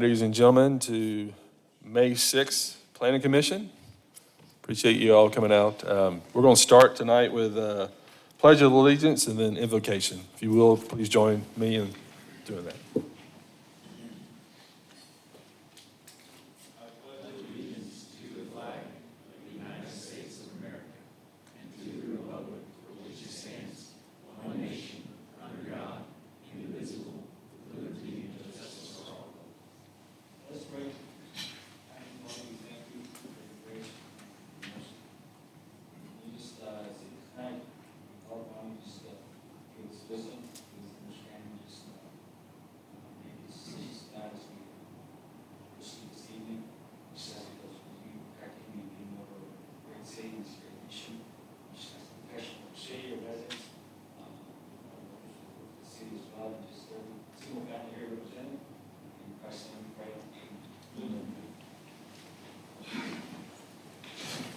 ladies and gentlemen, to May 6th Planning Commission. Appreciate you all coming out. We're going to start tonight with Pledge of Allegiance and then invocation. If you will, please join me in doing that.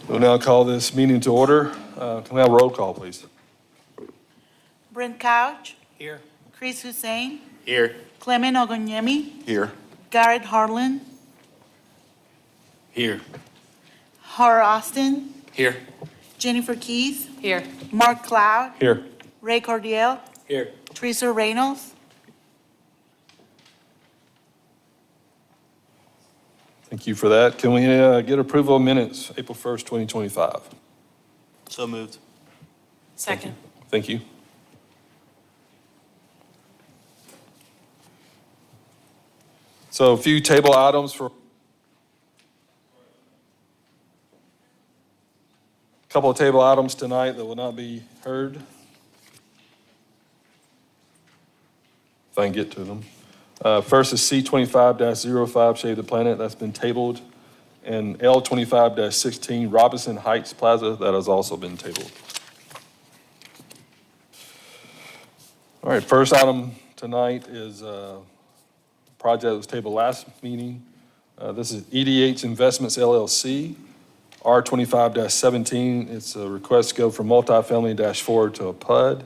We'll now call this meeting to order. Can we have a roll call, please? Brent Couch. Here. Chris Hussein. Here. Clement Ogonyemi. Here. Garrett Harlan. Here. Har Austin. Here. Jennifer Keys. Here. Mark Cloud. Here. Ray Cordial. Here. Teresa Reynolds. Thank you for that. Can we get approval of minutes, April 1st, 2025? So moved. Second. Thank you. So a few table items for a couple of table items tonight that will not be heard. If I can get to them. First is C25-05, Shade the Planet, that's been tabled. And L25-16, Robinson Heights Plaza, that has also been tabled. All right, first item tonight is a project that was tabled last meeting. This is EDH Investments LLC, R25-17. It's a request to go from multifamily -4 to a PUD.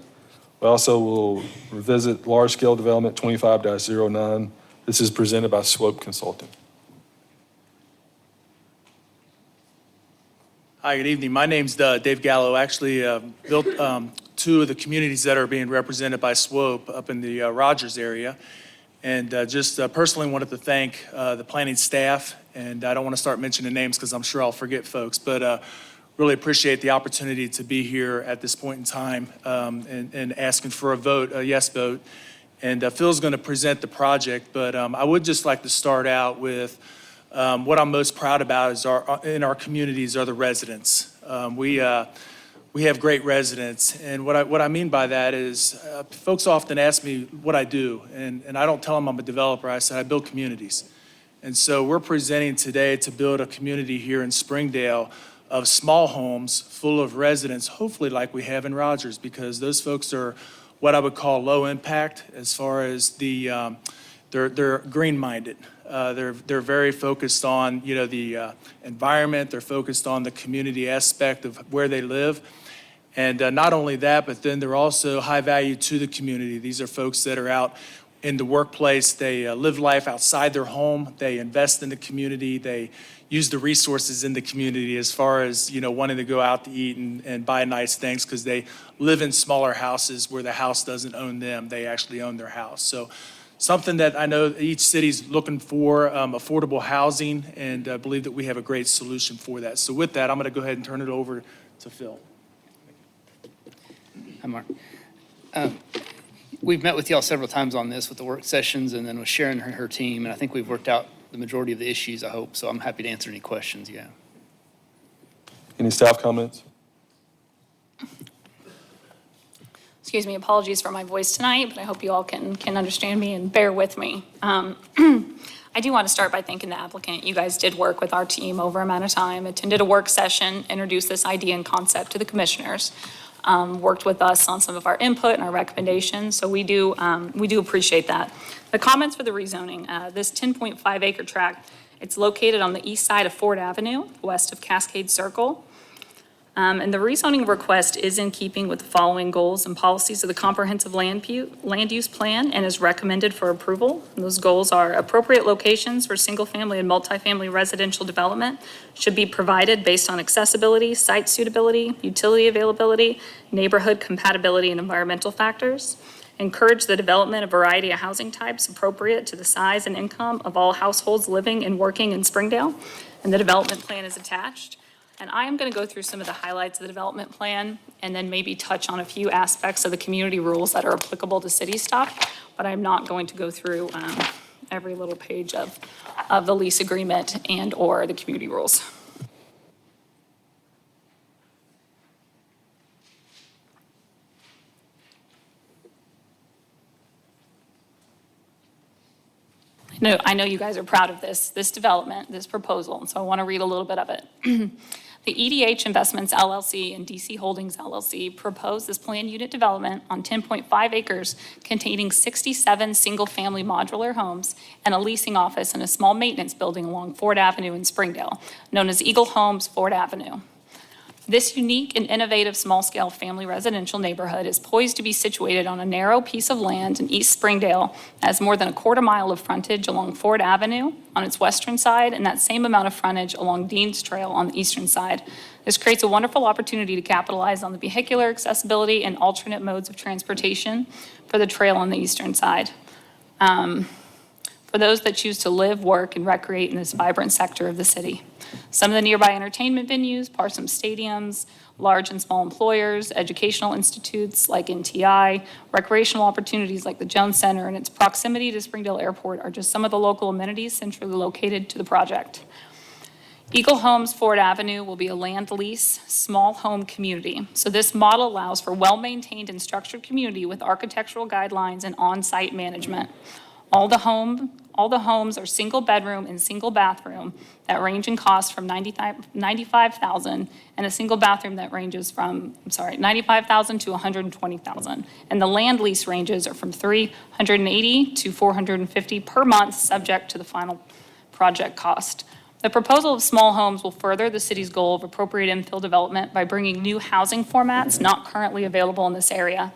We also will revisit large-scale development 25-09. This is presented by Swope Consulting. Hi, good evening. My name's Dave Gallo. Actually built two of the communities that are being represented by Swope up in the Rogers area. And just personally wanted to thank the planning staff. And I don't want to start mentioning names because I'm sure I'll forget folks. But really appreciate the opportunity to be here at this point in time and asking for a vote, a yes vote. And Phil's going to present the project, but I would just like to start out with what I'm most proud about is in our communities are the residents. We have great residents, and what I mean by that is folks often ask me what I do, and I don't tell them I'm a developer. I said I build communities. And so we're presenting today to build a community here in Springdale of small homes full of residents, hopefully like we have in Rogers, because those folks are what I would call low impact as far as they're green-minded. They're very focused on, the environment. They're focused on the community aspect of where they live. And not only that, but then they're also high value to the community. These are folks that are out in the workplace. They live life outside their home. They invest in the community. They use the resources in the community as far as, wanting to go out to eat and buy nice things because they live in smaller houses where the house doesn't own them. They actually own their house. So something that I know each city's looking for, affordable housing, and I believe that we have a great solution for that. So with that, I'm going to go ahead and turn it over to Phil. Hi, Mark. We've met with y'all several times on this with the work sessions and then with Sharon and her team, and I think we've worked out the majority of the issues, I hope, so I'm happy to answer any questions you have. Any staff comments? Excuse me, apologies for my voice tonight, but I hope you all can understand me and bear with me. I do want to start by thanking the applicant. You guys did work with our team over amount of time, attended a work session, introduced this idea and concept to the commissioners, worked with us on some of our input and our recommendations, so we do appreciate that. The comments for the rezoning, this 10.5 acre tract, it's located on the east side of Ford Avenue, west of Cascade Circle. And the rezoning request is in keeping with the following goals and policies of the comprehensive land use plan and is recommended for approval. And those goals are appropriate locations for single-family and multifamily residential development should be provided based on accessibility, site suitability, utility availability, neighborhood compatibility, and environmental factors. Encourage the development of a variety of housing types appropriate to the size and income of all households living and working in Springdale. And the development plan is attached. And I am going to go through some of the highlights of the development plan and then maybe touch on a few aspects of the community rules that are applicable to city stuff, but I'm not going to go through every little page of the lease agreement and/or the community rules. I know you guys are proud of this development, this proposal, and so I want to read a little bit of it. The EDH Investments LLC and DC Holdings LLC propose this planned unit development on 10.5 acres containing 67 single-family modular homes and a leasing office and a small maintenance building along Ford Avenue in Springdale, known as Eagle Homes Ford Avenue. This unique and innovative small-scale family residential neighborhood is poised to be situated on a narrow piece of land in East Springdale, has more than a quarter mile of frontage along Ford Avenue on its western side, and that same amount of frontage along Dean's Trail on the eastern side. This creates a wonderful opportunity to capitalize on the vehicular accessibility and alternate modes of transportation for the trail on the eastern side. For those that choose to live, work, and recreate in this vibrant sector of the city. Some of the nearby entertainment venues, Parsons stadiums, large and small employers, educational institutes like NTI, recreational opportunities like the Jones Center, and its proximity to Springdale Airport are just some of the local amenities centrally located to the project. Eagle Homes Ford Avenue will be a land lease, small home community. So this model allows for well-maintained and structured community with architectural guidelines and on-site management. All the homes are single bedroom and single bathroom that range in cost from $95,000 and a single bathroom that ranges from, $95,000 to $120,000. And the land lease ranges are from $380 to $450 per month, subject to the final project cost. The proposal of small homes will further the city's goal of appropriate infill development by bringing new housing formats not currently available in this area.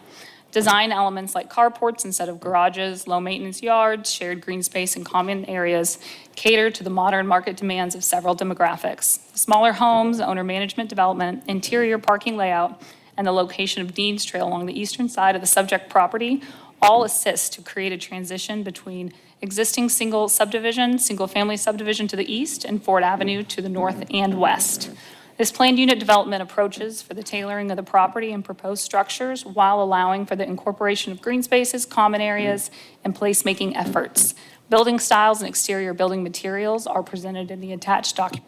Design elements like carports instead of garages, low-maintenance yards, shared green space, and common areas cater to the modern market demands of several demographics. Smaller homes, owner management development, interior parking layout, and the location of Dean's Trail along the eastern side of the subject property all assist to create a transition between existing single-family subdivision to the east and Ford Avenue to the north and west. This planned unit development approaches for the tailoring of the property and proposed structures while allowing for the incorporation of green spaces, common areas, and placemaking efforts. Building styles and exterior building materials are presented in the attached document.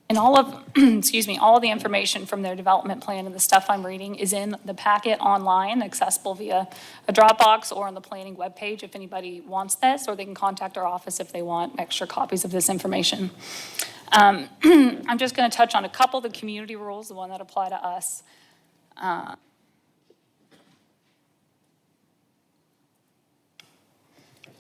And all of the information from their development plan and the stuff I'm reading is in the packet online, accessible via a Dropbox or on the planning webpage if anybody wants this, or they can contact our office if they want extra copies of this information. I'm just going to touch on a couple of the community rules, the one that apply to us.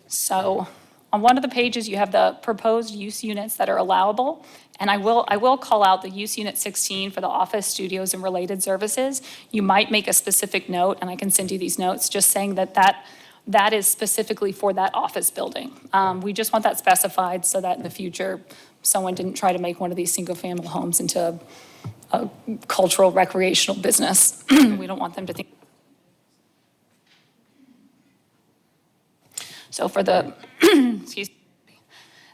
So on one of the pages, you have the proposed use units that are allowable. And I will call out the use unit 16 for the office, studios, and related services. You might make a specific note, and I can send you these notes, just saying that is specifically for that office building. We just want that specified so that in the future, someone didn't try to make one of these single-family homes into a cultural recreational business. We don't want them to think. So for the,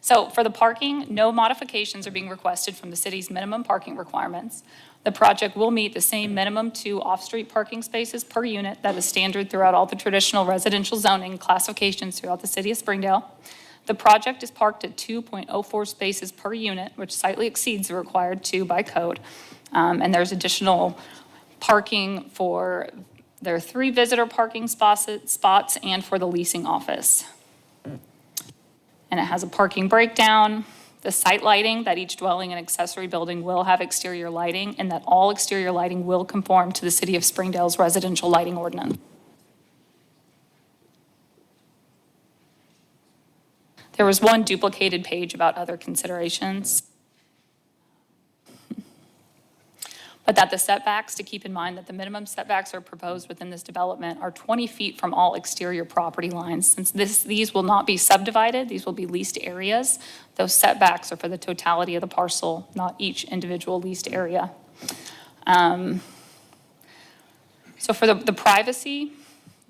So for the parking, no modifications are being requested from the city's minimum parking requirements. The project will meet the same minimum 2 off-street parking spaces per unit that is standard throughout all the traditional residential zoning classifications throughout the city of Springdale. The project is parked at 2.04 spaces per unit, which slightly exceeds the required 2 by code. And there's additional parking there are 3 visitor parking spots and for the leasing office. And it has a parking breakdown, the site lighting, that each dwelling and accessory building will have exterior lighting, and that all exterior lighting will conform to the city of Springdale's residential lighting ordinance. There was one duplicated page about other considerations. But that the setbacks, to keep in mind that the minimum setbacks are proposed within this development are 20 feet from all exterior property lines. Since these will not be subdivided, these will be leased areas, those setbacks are for the totality of the parcel, not each individual leased area. So for the privacy,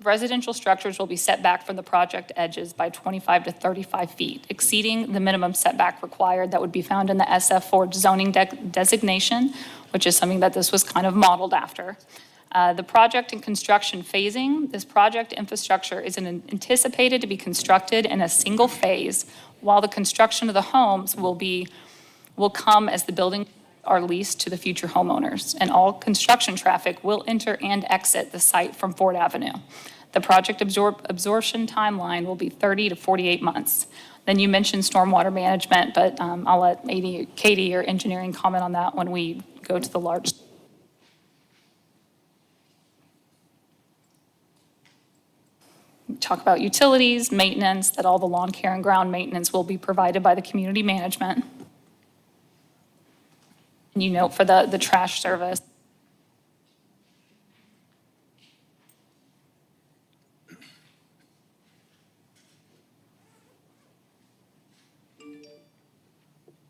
residential structures will be set back from the project edges by 25 to 35 feet, exceeding the minimum setback required that would be found in the SF4 zoning designation, which is something that this was kind of modeled after. The project and construction phasing, this project infrastructure is anticipated to be constructed in a single phase, while the construction of the homes will come as the buildings are leased to the future homeowners, and all construction traffic will enter and exit the site from Ford Avenue. The project absorption timeline will be 30 to 48 months. Then you mentioned stormwater management, but I'll let Katie or engineering comment on that when we go to the large. Talk about utilities, maintenance, that all the lawn care and ground maintenance will be provided by the community management. And you note for the trash service.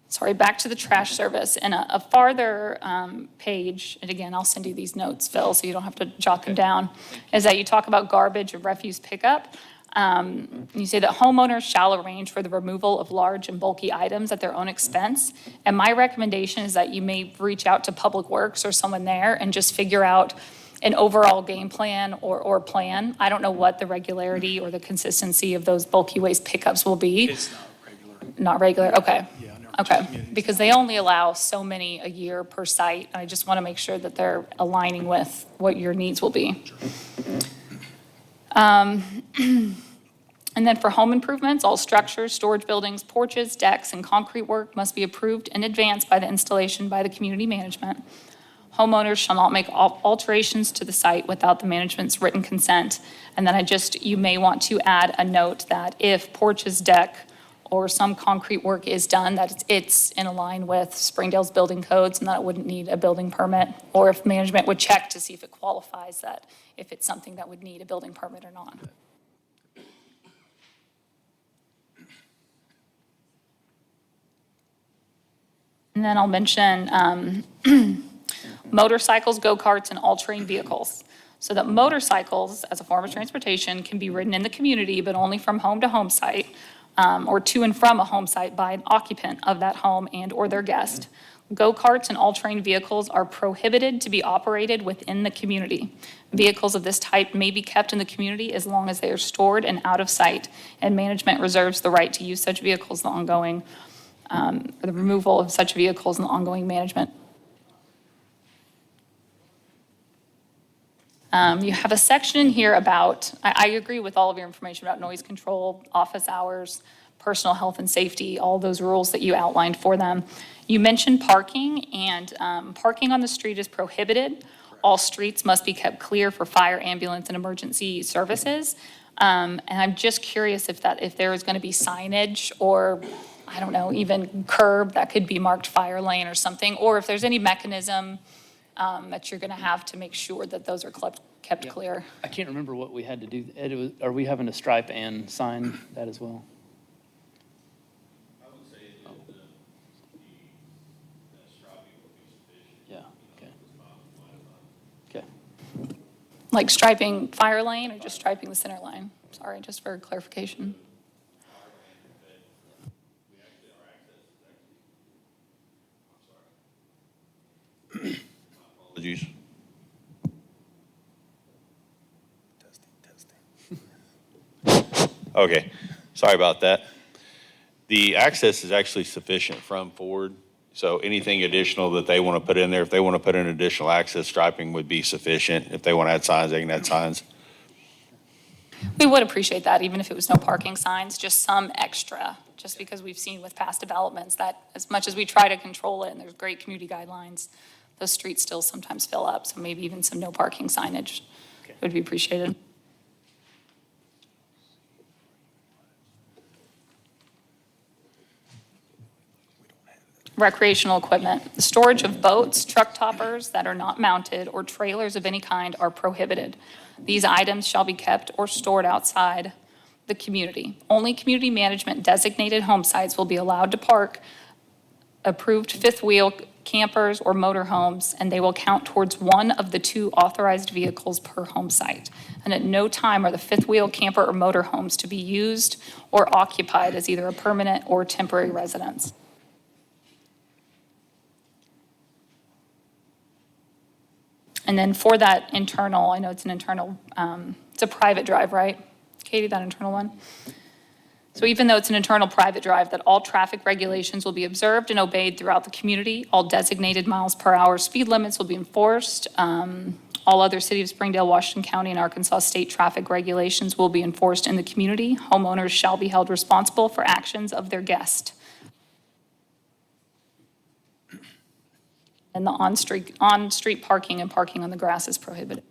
Sorry, back to the trash service. And a farther page, and again, I'll send you these notes, Phil, so you don't have to jot them down, is that you talk about garbage and refuse pickup. You say that homeowners shall arrange for the removal of large and bulky items at their own expense. And my recommendation is that you may reach out to Public Works or someone there and just figure out an overall game plan or plan. I don't know what the regularity or the consistency of those bulky waste pickups will be. It's not regular. Not regular, okay. Yeah, no, Okay, communities. because they only allow so many a year per site. And I just want to make sure that they're aligning with what your needs will be. And then for home improvements, all structures, storage buildings, porches, decks, and concrete work must be approved in advance by the installation by the community management. Homeowners shall not make alterations to the site without the management's written consent. And then you may want to add a note that if porches, deck, or some concrete work is done, that it's in line with Springdale's building codes and that it wouldn't need a building permit, or if management would check to see if it qualifies that, if it's something that would need a building permit or not. And then I'll mention motorcycles, go-karts, and all-terrain vehicles. So that motorcycles, as a form of transportation, can be ridden in the community, but only from home to home site, or to and from a home site by an occupant of that home and/or their guest. Go-karts and all-terrain vehicles are prohibited to be operated within the community. Vehicles of this type may be kept in the community as long as they are stored and out of sight, and management reserves the right to use such vehicles the removal of such vehicles and the ongoing management. You have a section here about, I agree with all of your information about noise control, office hours, personal health and safety, all those rules that you outlined for them. You mentioned parking, and parking on the street is prohibited. All streets must be kept clear for fire, ambulance, and emergency services. And I'm just curious if there is going to be signage or, I don't know, even curb that could be marked fire lane or something, or if there's any mechanism that you're going to have to make sure that those are kept Yeah. clear. I can't remember what we had to do. Ed, are we having to stripe and sign that as well? I would say that the striping would be sufficient. Yeah, okay. Okay. Like striping fire lane or just striping the center line? Sorry, just for clarification. Apologies. Okay, sorry about that. The access is actually sufficient from Ford, so anything additional that they want to put in there, if they want to put in additional access, striping would be sufficient. If they want to add signs, they can add signs. We would appreciate that, even if it was no parking signs, just some extra, just because we've seen with past developments that as much as we try to control it, and there's great community guidelines, those streets still sometimes fill up, so maybe even some no parking signage would be appreciated. Recreational equipment. The storage of boats, truck toppers that are not mounted, or trailers of any kind are prohibited. These items shall be kept or stored outside the community. Only community management designated home sites will be allowed to park approved fifth wheel campers or motorhomes, and they will count towards one of the 2 authorized vehicles per home site. And at no time are the fifth wheel camper or motorhomes to be used or occupied as either a permanent or temporary residence. And then for that internal, I know it's an internal, it's a private drive, right? Katie, that internal one? So even though it's an internal private drive, that all traffic regulations will be observed and obeyed throughout the community. All designated miles per hour speed limits will be enforced. All other City of Springdale, Washington County, and Arkansas state traffic regulations will be enforced in the community. Homeowners shall be held responsible for actions of their guest. And the on-street parking and parking on the grass is prohibited.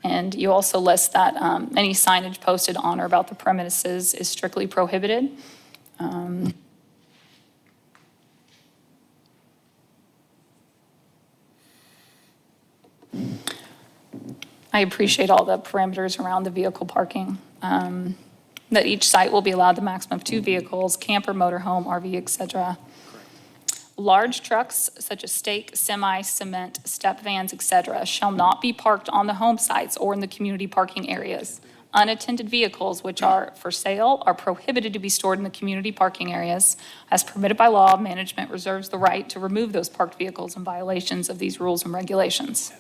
And you also list that any signage posted on or about the premises is strictly prohibited. I appreciate all the parameters around the vehicle parking. That each site will be allowed the maximum of 2 vehicles, camper, motorhome, RV, et cetera. Large trucks such as stake, semi, cement, step vans, et cetera, shall not be parked on the home sites or in the community parking areas. Unattended vehicles which are for sale are prohibited to be stored in the community parking areas. As permitted by law, management reserves the right to remove those parked vehicles in violations of these rules and regulations.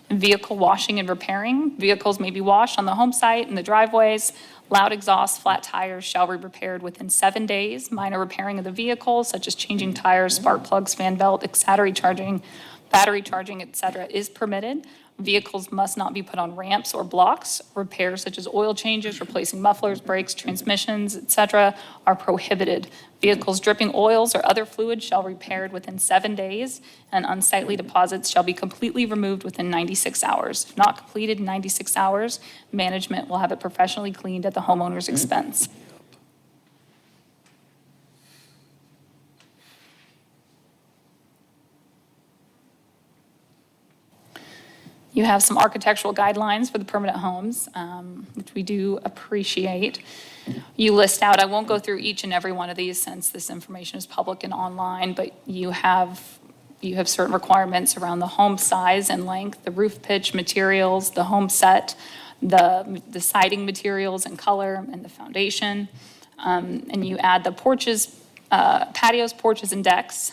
In vehicle washing and repairing, vehicles may be washed on the home site and the driveways. Loud exhaust, flat tires shall be repaired within 7 days. Minor repairing of the vehicle, such as changing tires, spark plugs, fan belt, battery charging, et cetera, is permitted. Vehicles must not be put on ramps or blocks. Repairs such as oil changes, replacing mufflers, brakes, transmissions, et cetera, are prohibited. Vehicles dripping oils or other fluids shall be repaired within 7 days, and unsightly deposits shall be completely removed within 96 hours. If not completed in 96 hours, management will have it professionally cleaned at the homeowner's expense. You have some architectural guidelines for the permanent homes, which we do appreciate. You list out, I won't go through each and every one of these since this information is public and online, but you have certain requirements around the home size and length, the roof pitch materials, the home set, the siding materials and color, and the foundation. And you add the porches, patios, porches, and decks.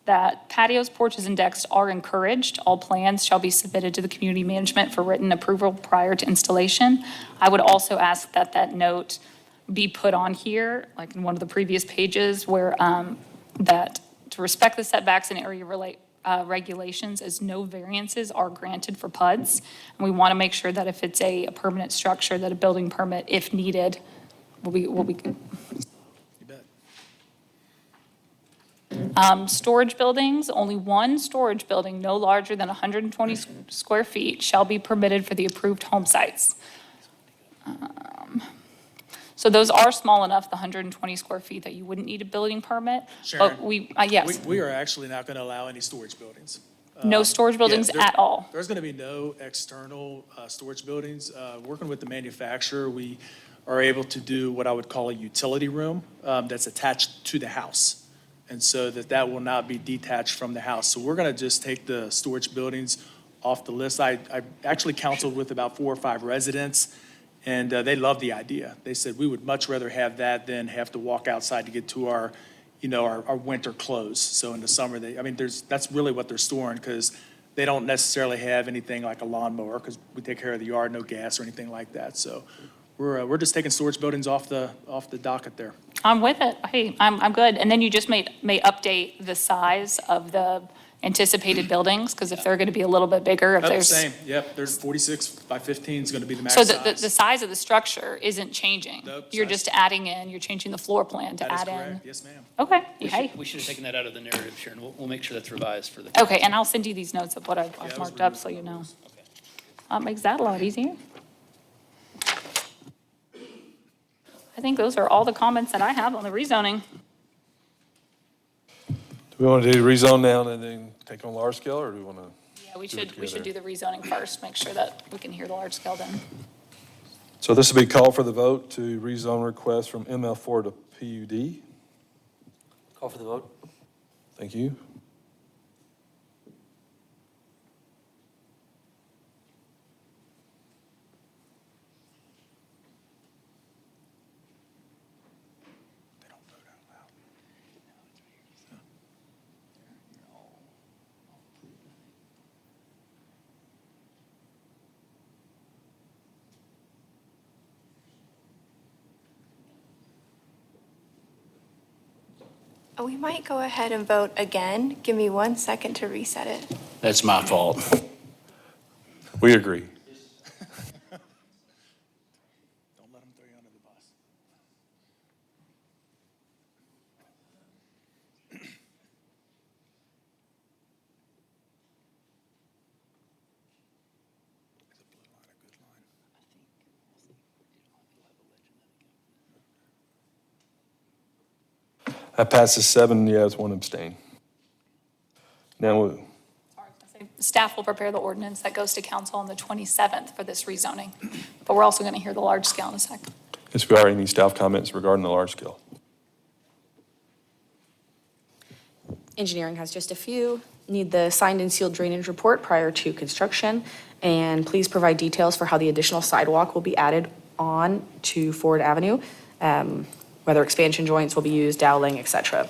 That patios, porches, and decks are encouraged. All plans shall be submitted to the community management for written approval prior to installation. I would also ask that that note be put on here, like in one of the previous pages, where that to respect the setbacks and area regulations, as no variances are granted for PUDs. And we want to make sure that if it's a permanent structure, that a building permit, if needed, will be good. Storage buildings, only one storage building no larger than 120 square feet shall be permitted for the approved home sites. So those are small enough, the 120 square feet, that you wouldn't need a building permit. Sharon, But yes, We are actually not going to allow any storage buildings. no storage buildings Yeah, at all. There's going to be no external storage buildings. Working with the manufacturer, we are able to do what I would call a utility room that's attached to the house. And so that will not be detached from the house. So we're going to just take the storage buildings off the list. I actually counseled with about 4 or 5 residents, and they loved the idea. They said, we would much rather have that than have to walk outside to get to our winter clothes. So in the summer, that's really what they're storing, because they don't necessarily have anything like a lawnmower, because we take care of the yard, no gas or anything like that. So we're just taking storage buildings off the docket there. I'm with it. Hey, I'm good. And then you just may update the size of the anticipated buildings, because if they're going to be a little bit bigger, if there's. Same, yep, there's 46 by 15 is going to be the max So size. the size of the structure isn't changing? Nope, You're size- just adding in, you're changing the floor plan to That is add in? correct, yes, ma'am. Okay, hey, We should have taken that out of the narrative, Sharon. We'll make sure that's revised for the. okay, and I'll send you these notes of what I've it was marked up, so you know. Makes that a lot easier. think those are all the comments that I have on the rezoning. Do we want to do rezone now and then take on large scale, or do we want to? Yeah, we Do it should together. do the rezoning first, make sure that we can hear the large scale then. So this will be called for the vote to rezone request from ML4 to PUD. Call for the vote. Thank you. We might go ahead and vote again. Give me 1 second to reset it. That's my fault. We agree. Don't let them throw you under the bus. That passes 7 yes, 1 abstain. Now, Staff will prepare the ordinance that goes to council on the 27th for this rezoning. But we're also going to hear the large scale in a sec. if we already need staff comments regarding the large scale. Engineering has just a few. Need the signed and sealed drainage report prior to construction. And please provide details for how the additional sidewalk will be added on to Ford Avenue, whether expansion joints will be used, doweling, et cetera.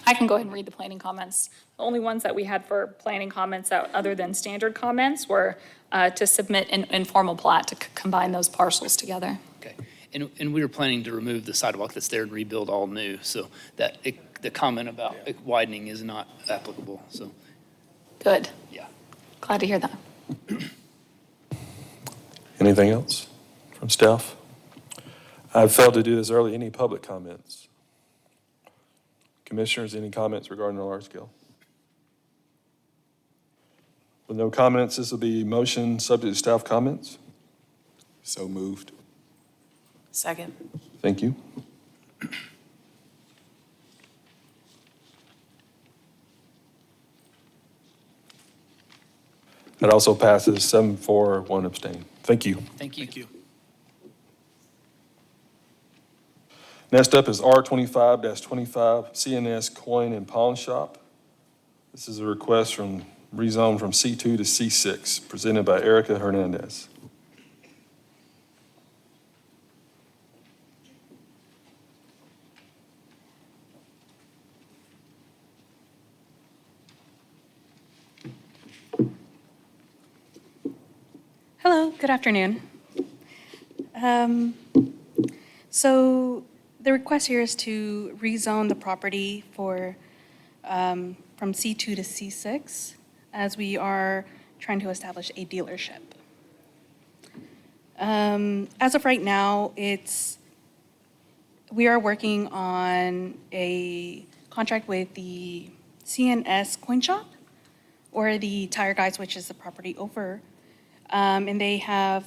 I can go ahead and read the planning comments. The only ones that we had for planning comments other than standard comments were to submit an informal plat to combine those parcels together. Okay. And we were planning to remove the sidewalk that's there and rebuild all new, so that the comment about it widening is not applicable, so, Good. yeah. Glad to hear that. Anything else from staff? I failed to do this early. Any public comments? Commissioners, any comments regarding the large scale? With no comments, this will be motion subject to staff comments. So moved. Second. Thank you. That also passes 7-4, 1 abstain. Thank you. Thank you. Thank you. Next up is R25-25 CNS Coin and Pawn Shop. This is a request from rezone from C2 to C6, presented by Erica Hernandez. Hello, good afternoon. So the request here is to rezone the property from C2 to C6, as we are trying to establish a dealership. As of right now, we are working on a contract with the CNS Coin Shop, or the Tire Guys, which is the property over. And they have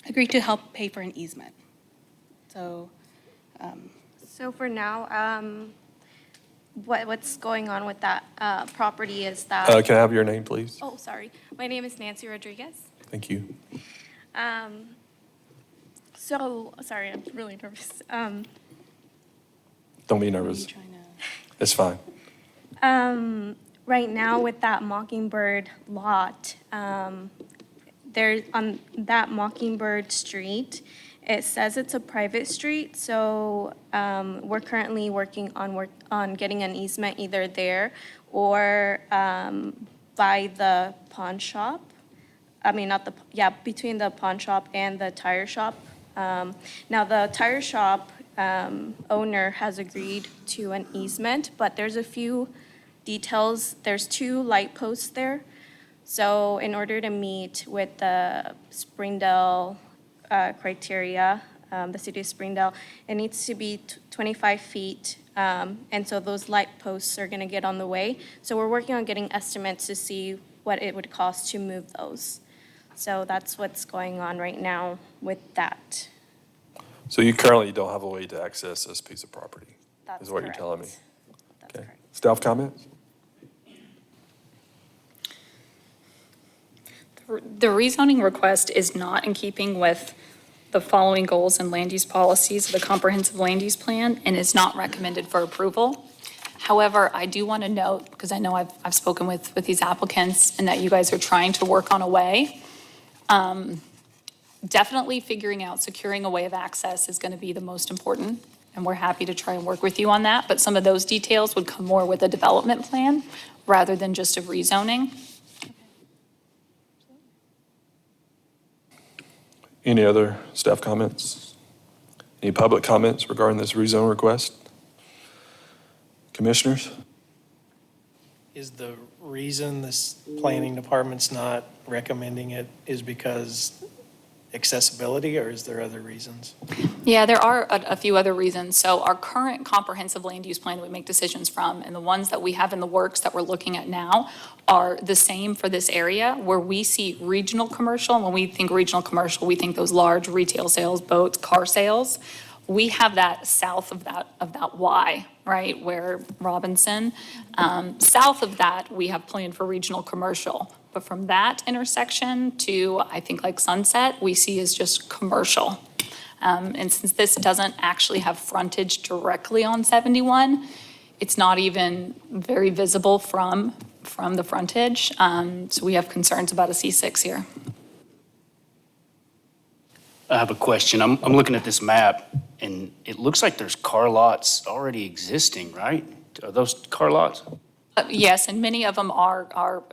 agreed to help pay for an easement. So, So for now, what's going on with that property is that, Can I have your name, please? oh, sorry. My name is Nancy Rodriguez. Thank you. So, sorry, I'm really nervous. Don't be nervous. It's fine. Right now with that Mockingbird lot, there, on that Mockingbird Street, it says it's a private street, so we're currently working on getting an easement either there or by the pawn shop. I mean, not the, yeah, between the pawn shop and the tire shop. Now, the tire shop owner has agreed to an easement, but there's a few details. There's 2 light posts there. So in order to meet with the Springdale criteria, the city of Springdale, it needs to be 25 feet. And so those light posts are gonna get on the way. So we're working on getting estimates to see what it would cost to move those. So that's what's going on right now with that. So you currently don't have a way to access this piece of property, That's is what you're telling me? correct. That's Okay. correct. Staff comments? The rezoning request is not in keeping with the following goals and land use policies of the comprehensive land use plan and is not recommended for approval. However, I do want to note, because I know I've spoken with these applicants and that you guys are trying to work on a way. Definitely figuring out securing a way of access is going to be the most important, and we're happy to try and work with you on that. But some of those details would come more with a development plan rather than just a rezoning. Any other staff comments? Any public comments regarding this rezone request? Commissioners? Is the reason this planning department's not recommending it is because accessibility, or is there other reasons? Yeah, there are a few other reasons. So our current comprehensive land use plan that we make decisions from, and the ones that we have in the works that we're looking at now, are the same for this area where we see regional commercial. And when we think regional commercial, we think those large retail sales, boats, car sales. We have that south of that Y, right, where Robinson. South of that, we have planned for regional commercial. But from that intersection to, I think, like Sunset, we see as just commercial. And since this doesn't actually have frontage directly on 71, it's not even very visible from the frontage. So we have concerns about a C6 here. I have a question. I'm looking at this map, and it looks like there's car lots already existing, right? Are those car lots? Yes, and many of them are,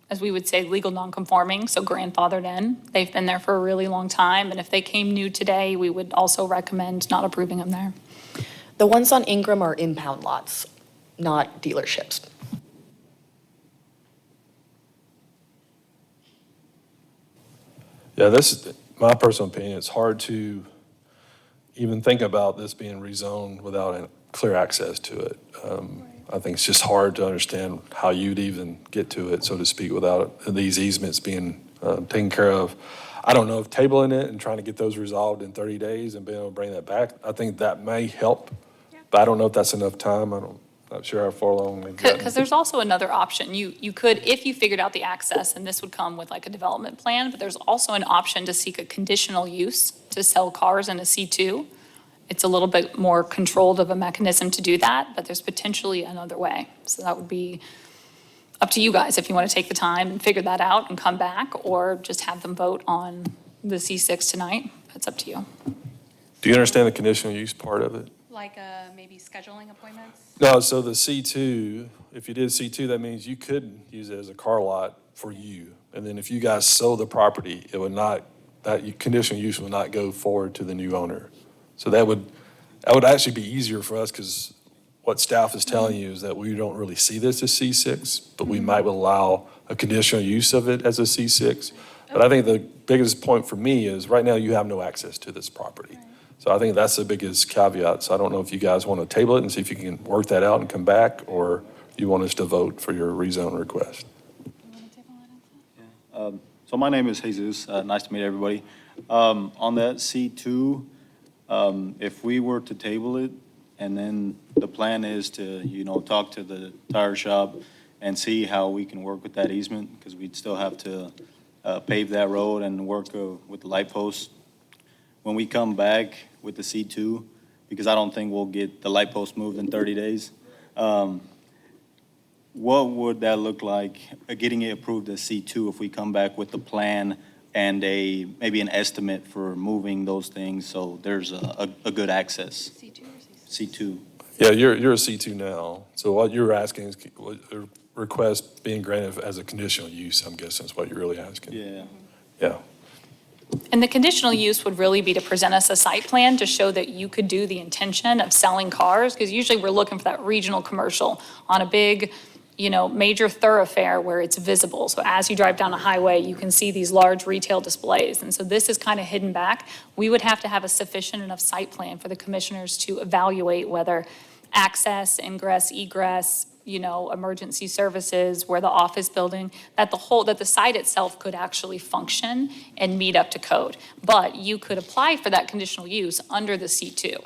as we would say, legal nonconforming, so grandfathered in. They've been there for a really long time, and if they came new today, we would also recommend not approving them there. The ones on Ingram are impound lots, not dealerships. Yeah, this is my personal opinion. It's hard to even think about this being rezoned without a clear access to it. I think it's just hard to understand how you'd even get to it, so to speak, without these easements being taken care of. I don't know if tabling it and trying to get those resolved in 30 days and being able to bring that back, I think that may help, but I don't know if that's enough time. Not sure how far along we've gotten. Because there's also another option. You could, if you figured out the access, and this would come with like a development plan, but there's also an option to seek a conditional use to sell cars in a C2. It's a little bit more controlled of a mechanism to do that, but there's potentially another way. So that would be up to you guys if you want to take the time and figure that out and come back, or just have them vote on the C6 tonight. That's up to you. Do you understand the conditional use part of it? Like maybe scheduling appointments? No, so the C2, if you did C2, that means you could use it as a car lot for you. And then if you guys sold the property, it would not, conditional use would not go forward to the new owner. So that would actually be easier for us, because what staff is telling you is that we don't really see this as C6, but we might allow a conditional use of it as a C6. But I think the biggest point for me is right now you have no access to this property. So I think that's the biggest caveat. So I don't know if you guys want to table it and see if you can work that out and come back, or you want us to vote for your rezone request. So my name is Jesus. Nice to meet everybody. On that C2, if we were to table it, and then the plan is to, talk to the tire shop and see how we can work with that easement, because we'd still have to pave that road and work with the light posts. When we come back with the C2, because I don't think we'll get the light post moved in 30 days, what would that look like, getting it approved as C2, if we come back with the plan and maybe an estimate for moving those things so there's a good access? C2 or C2. Yeah, you're a C2 now. So what you're asking is a request being granted as a conditional use, I'm guessing is what you're really asking. Yeah. Yeah. And the conditional use would really be to present us a site plan to show that you could do the intention of selling cars, because usually we're looking for that regional commercial on a big, major thoroughfare where it's visible. So as you drive down a highway, you can see these large retail displays. And so this is kind of hidden back. We would have to have a sufficient enough site plan for the commissioners to evaluate whether access, ingress, egress, emergency services, where the office building, that the site itself could actually function and meet up to code. But you could apply for that conditional use under the C2.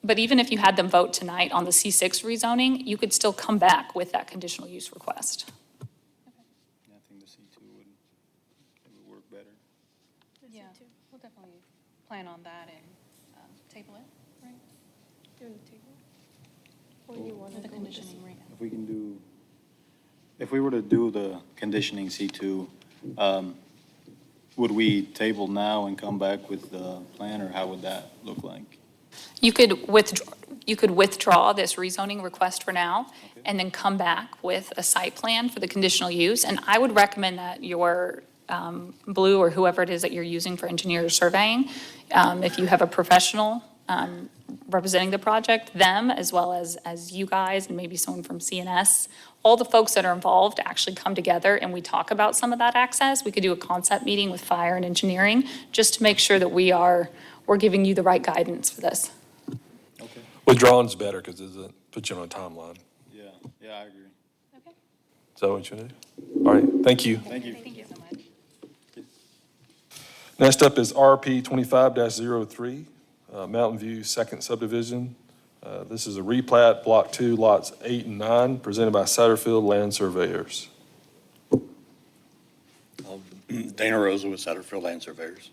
But even if you had them vote tonight on the C6 rezoning, you could still come back with that conditional use request. Yeah, I think the C2 would work better. Yeah, we'll definitely plan on that and table it, right? For the conditioning, right? If we can do, if we were to do the conditioning C2, would we table now and come back with the plan, or how would that look like? You could withdraw this rezoning request for now, and then come back with a site plan for the conditional use. And I would recommend that your Blue, or whoever it is that you're using for engineer surveying, if you have a professional representing the project, them, as well as you guys, and maybe someone from CNS, all the folks that are involved actually come together and we talk about some of that access. We could do a concept meeting with fire and engineering, just to make sure that we're giving you the right guidance for this. Okay. Withdrawing's better because it doesn't put you on a timeline. Yeah, I agree. Okay. Is that what you do? All right, thank you. Thank you. Thank you so much. Next up is RP 25-03, Mountain View Second Subdivision. This is a replat, Block 2, Lots 8 and 9, presented by Satterfield Land Surveyors. Dana Rosa with Satterfield Land Surveyors.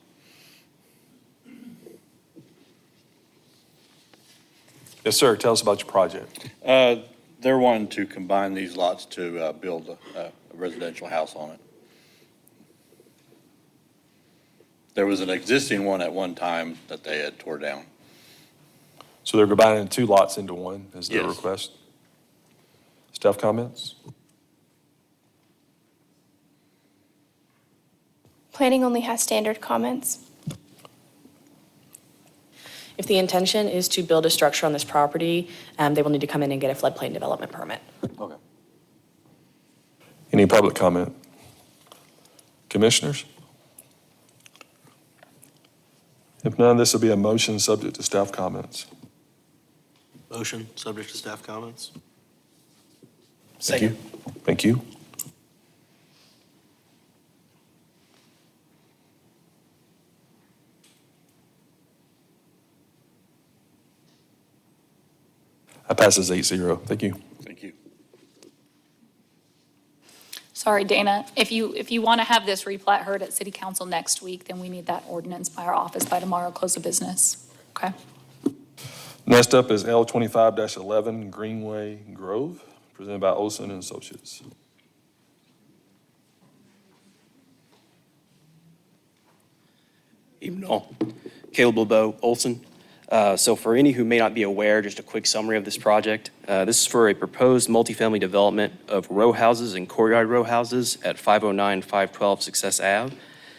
Yes, sir, tell us about your project. They're wanting to combine these lots to build a residential house on it. There was an existing one at one time that they had tore down. So they're combining 2 lots into one, is their Yes. request? Staff comments? Planning only has standard comments. If the intention is to build a structure on this property, they will need to come in and get a floodplain development permit. Okay. Any public comment? Commissioners? If none, this will be a motion subject to staff comments. Motion, subject to staff comments. Thank you. Thank you. That passes 8-0. Thank you. Thank you. Sorry, Dana, if you want to have this replat heard at city council next week, then we need that ordinance by our office by tomorrow, close of business. Okay? Next up is L 25-11 Greenway Grove, presented by Olson and Associates. Evening all. Caleb LeBeau, Olson. So for any who may not be aware, just a quick summary of this project. This is for a proposed multifamily development of row houses and courtyard row houses at 509-512 Success Ave.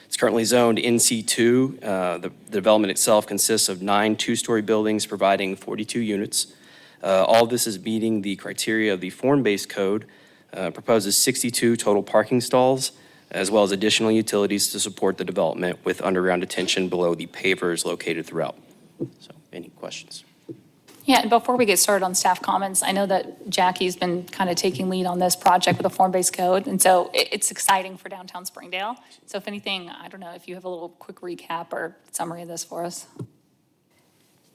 It's currently zoned NC2. The development itself consists of 9 two-story buildings providing 42 units. All of this is meeting the criteria of the form-based code, proposes 62 total parking stalls, as well as additional utilities to support the development with underground detention below the pavers located throughout. So, any questions? Yeah, and before we get started on staff comments, I know that Jackie's been kind of taking lead on this project with a form-based code, and so it's exciting for downtown Springdale. So if anything, I don't know if you have a little quick recap or summary of this for us.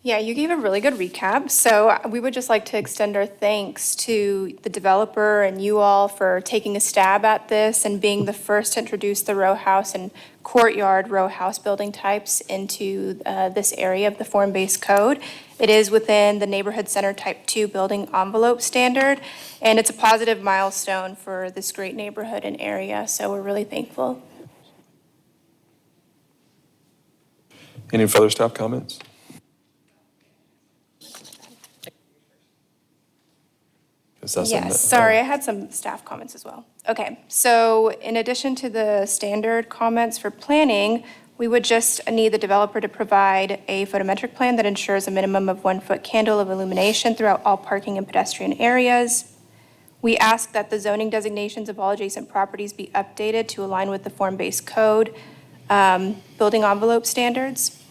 Yeah, you gave a really good recap. So we would just like to extend our thanks to the developer and you all for taking a stab at this and being the first to introduce the row house and courtyard row house building types into this area of the form-based code. It is within the neighborhood center type 2 building envelope standard, and it's a positive milestone for this great neighborhood and area. So we're really thankful. Any further staff comments? Yes, sorry, I had some staff comments as well. Okay, so in addition to the standard comments for planning, we would just need the developer to provide a photometric plan that ensures a minimum of 1-foot candle of illumination throughout all parking and pedestrian areas. We ask that the zoning designations of all adjacent properties be updated to align with the form-based code, building envelope standards.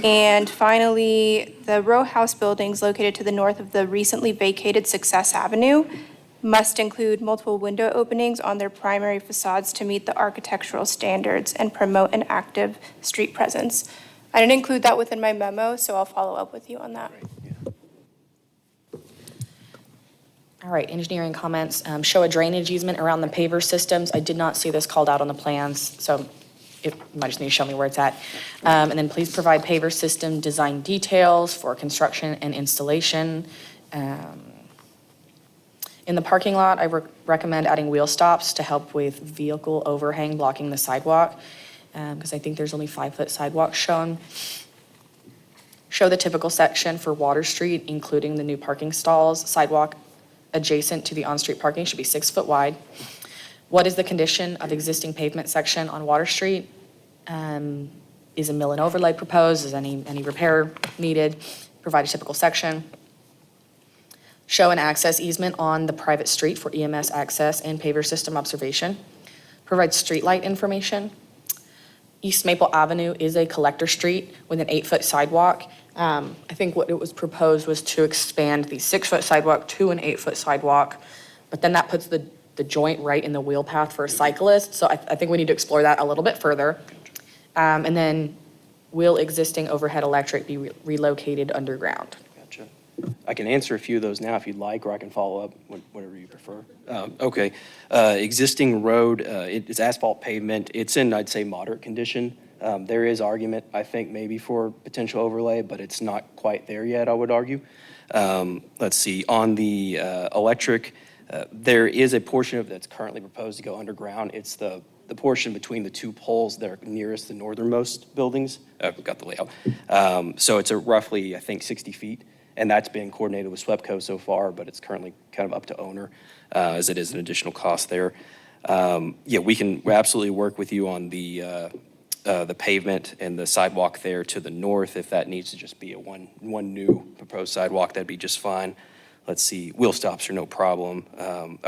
And finally, the row house buildings located to the north of the recently vacated Success Avenue must include multiple window openings on their primary facades to meet the architectural standards and promote an active street presence. I didn't include that within my memo, so I'll follow up with you on that. All right, engineering comments. Show a drainage easement around the paver systems. I did not see this called out on the plans, so you might just need to show me where it's at. And then please provide paver system design details for construction and installation. In the parking lot, I recommend adding wheel stops to help with vehicle overhang blocking the sidewalk, because I think there's only 5-foot sidewalks shown. Show the typical section for Water Street, including the new parking stalls. Sidewalk adjacent to the on-street parking should be 6 foot wide. What is the condition of existing pavement section on Water Street? Is a mill and overlay proposed? Is any repair needed? Provide a typical section. Show an access easement on the private street for EMS access and paver system observation. Provide streetlight information. East Maple Avenue is a collector street with an 8-foot sidewalk. I think what it was proposed was to expand the 6-foot sidewalk to an 8-foot sidewalk, but then that puts the joint right in the wheel path for a cyclist. So I think we need to explore that a little bit further. And then will existing overhead electric be relocated underground? Gotcha. I can answer a few of those now if you'd like, or I can follow up, whatever you prefer. Okay. Existing road, it's asphalt pavement. It's in, I'd say, moderate condition. There is argument, I think, maybe for potential overlay, but it's not quite there yet, I would argue. Let's see, on the electric, there is a portion of that's currently proposed to go underground. It's the portion between the two poles that are nearest the northernmost buildings. I've got the layout. So it's a roughly, I think, 60 feet, and that's been coordinated with SWEPCO so far, but it's currently kind of up to owner, as it is an additional cost there. Yeah, we absolutely work with you on the pavement and the sidewalk there to the north. If that needs to just be a one new proposed sidewalk, that'd be just fine. Let's see, wheel stops are no problem.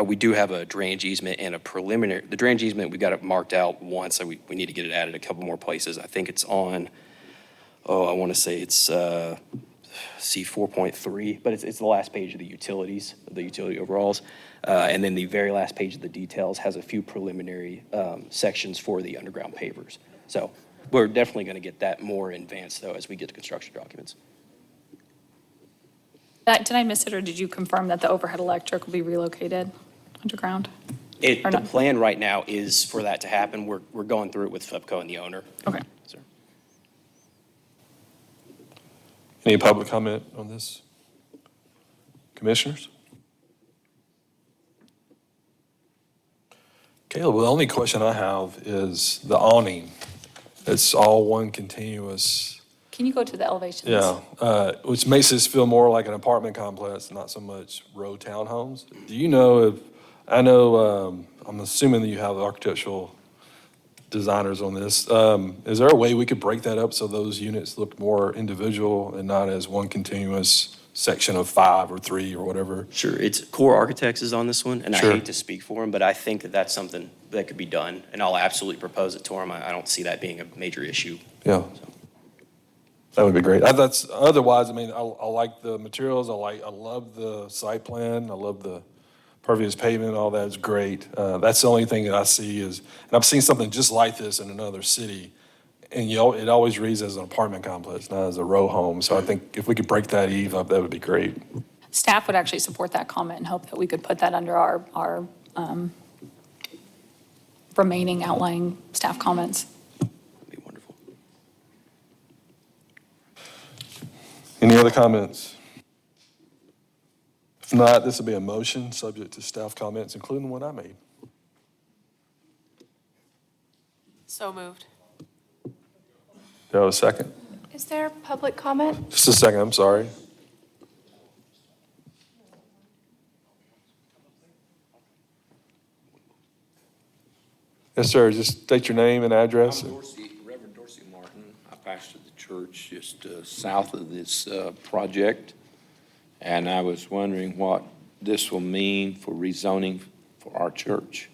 We do have a drainage easement and a preliminary, the drainage easement, we got it marked out once, so we need to get it added a couple more places. I think it's on, I want to say it's C4.3, but it's the last page of the utilities, the utility overalls. And then the very last page of the details has a few preliminary sections for the underground pavers. So we're definitely going to get that more advanced, though, as we get to construction documents. Did I miss it, or did you confirm that the overhead electric will be relocated underground? The Or not? plan right now is for that to happen. We're going through it with FEPCO and the owner. Okay. Sir. Any public comment on this? Commissioners? Caleb, well, the only question I have is the awning. It's all one continuous, Can you go to the elevations? which makes this feel more like an apartment complex, not so much row townhomes. Do you know if, I'm assuming that you have architectural designers on this. Is there a way we could break that up so those units look more individual and not as one continuous section of 5 or 3 or whatever? Sure. It's Core Architects is on this one, and Sure. I hate to speak for them, but I think that that's something that could be done, and I'll absolutely propose it to them. I don't see that being a major issue. Yeah. That would be great. Otherwise, I mean, I like the materials. I love the site plan. I love the pervious pavement. All that is great. That's the only thing that I see is, and I've seen something just like this in another city, and it always reads as an apartment complex, not as a row home. So I think if we could break that eve up, that would be great. Staff would actually support that comment and hope that we could put that under our remaining outlying staff comments. That'd be wonderful. Any other comments? If not, this will be a motion subject to staff comments, including what I made. So moved. Do I have a second? Is there public comment? Just a second, I'm sorry. Yes, sir, just state your name and address. Reverend Dorsey Martin. I pastor the church just south of this project, and I was wondering what this will mean for rezoning for our church.